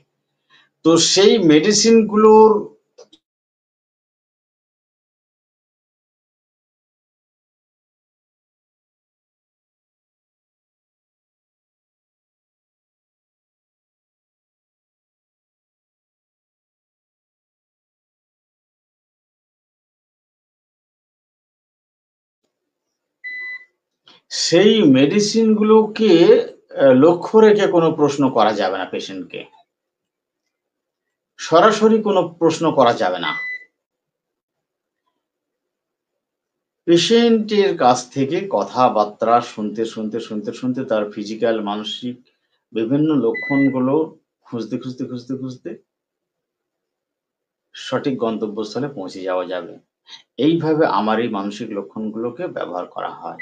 তো সেই মেডিসিন গুলোর সেই মেডিসিন গুলোকে লক্ষ্য রেখে কোনো প্রশ্ন করা যাবে না পেশেন্টকে, সরাসরি কোনো প্রশ্ন করা যাবে না। পেশেন্টের কাছ থেকে কথাবার্তা শুনতে তার ফিজিক্যাল, মানসিক বিভিন্ন লক্ষণগুলো খুঁজতে সঠিক গন্তব্যস্থলে পৌঁছে যাওয়া যাবে। এইভাবে আমার এই মানসিক লক্ষণগুলোকে ব্যবহার করা হয়।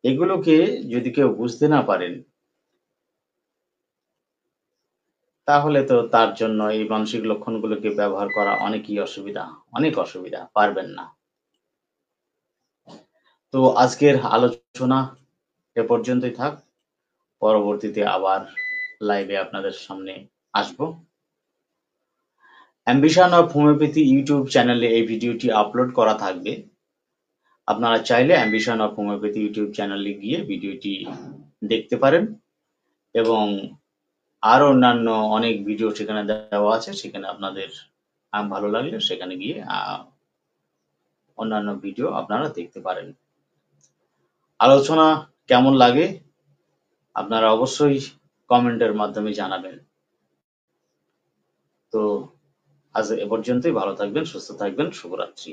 এগুলোকে যদি কেউ বুঝতে না পারেন, তাহলে তো তার জন্য এই মানসিক লক্ষণগুলোকে ব্যবহার করা অনেক অসুবিধা, পারবেন না। তো আজকের আলোচনা এ পর্যন্তই থাক। পরবর্তীতে আবার লাইভে আপনাদের সামনে আসবো। অ্যাম্বিশন অফ হোমিওপ্যাথি ইউটিউব চ্যানেলে এই ভিডিওটি আপলোড করা থাকবে। আপনারা চাইলে অ্যাম্বিশন অফ হোমিওপ্যাথি ইউটিউব চ্যানেলে গিয়ে ভিডিওটি দেখতে পারেন এবং আরো অন্যান্য অনেক ভিডিও সেখানে দেওয়া আছে। সেখানে আপনাদের ভালো লাগলে সেখানে গিয়ে অন্যান্য ভিডিও আপনারা দেখতে পারেন। আলোচনা কেমন লাগে আপনারা অবশ্যই কমেন্টের মাধ্যমে জানাবেন। তো আজ এ পর্যন্তই। ভালো থাকবেন, সুস্থ থাকবেন। শুভরাত্রি।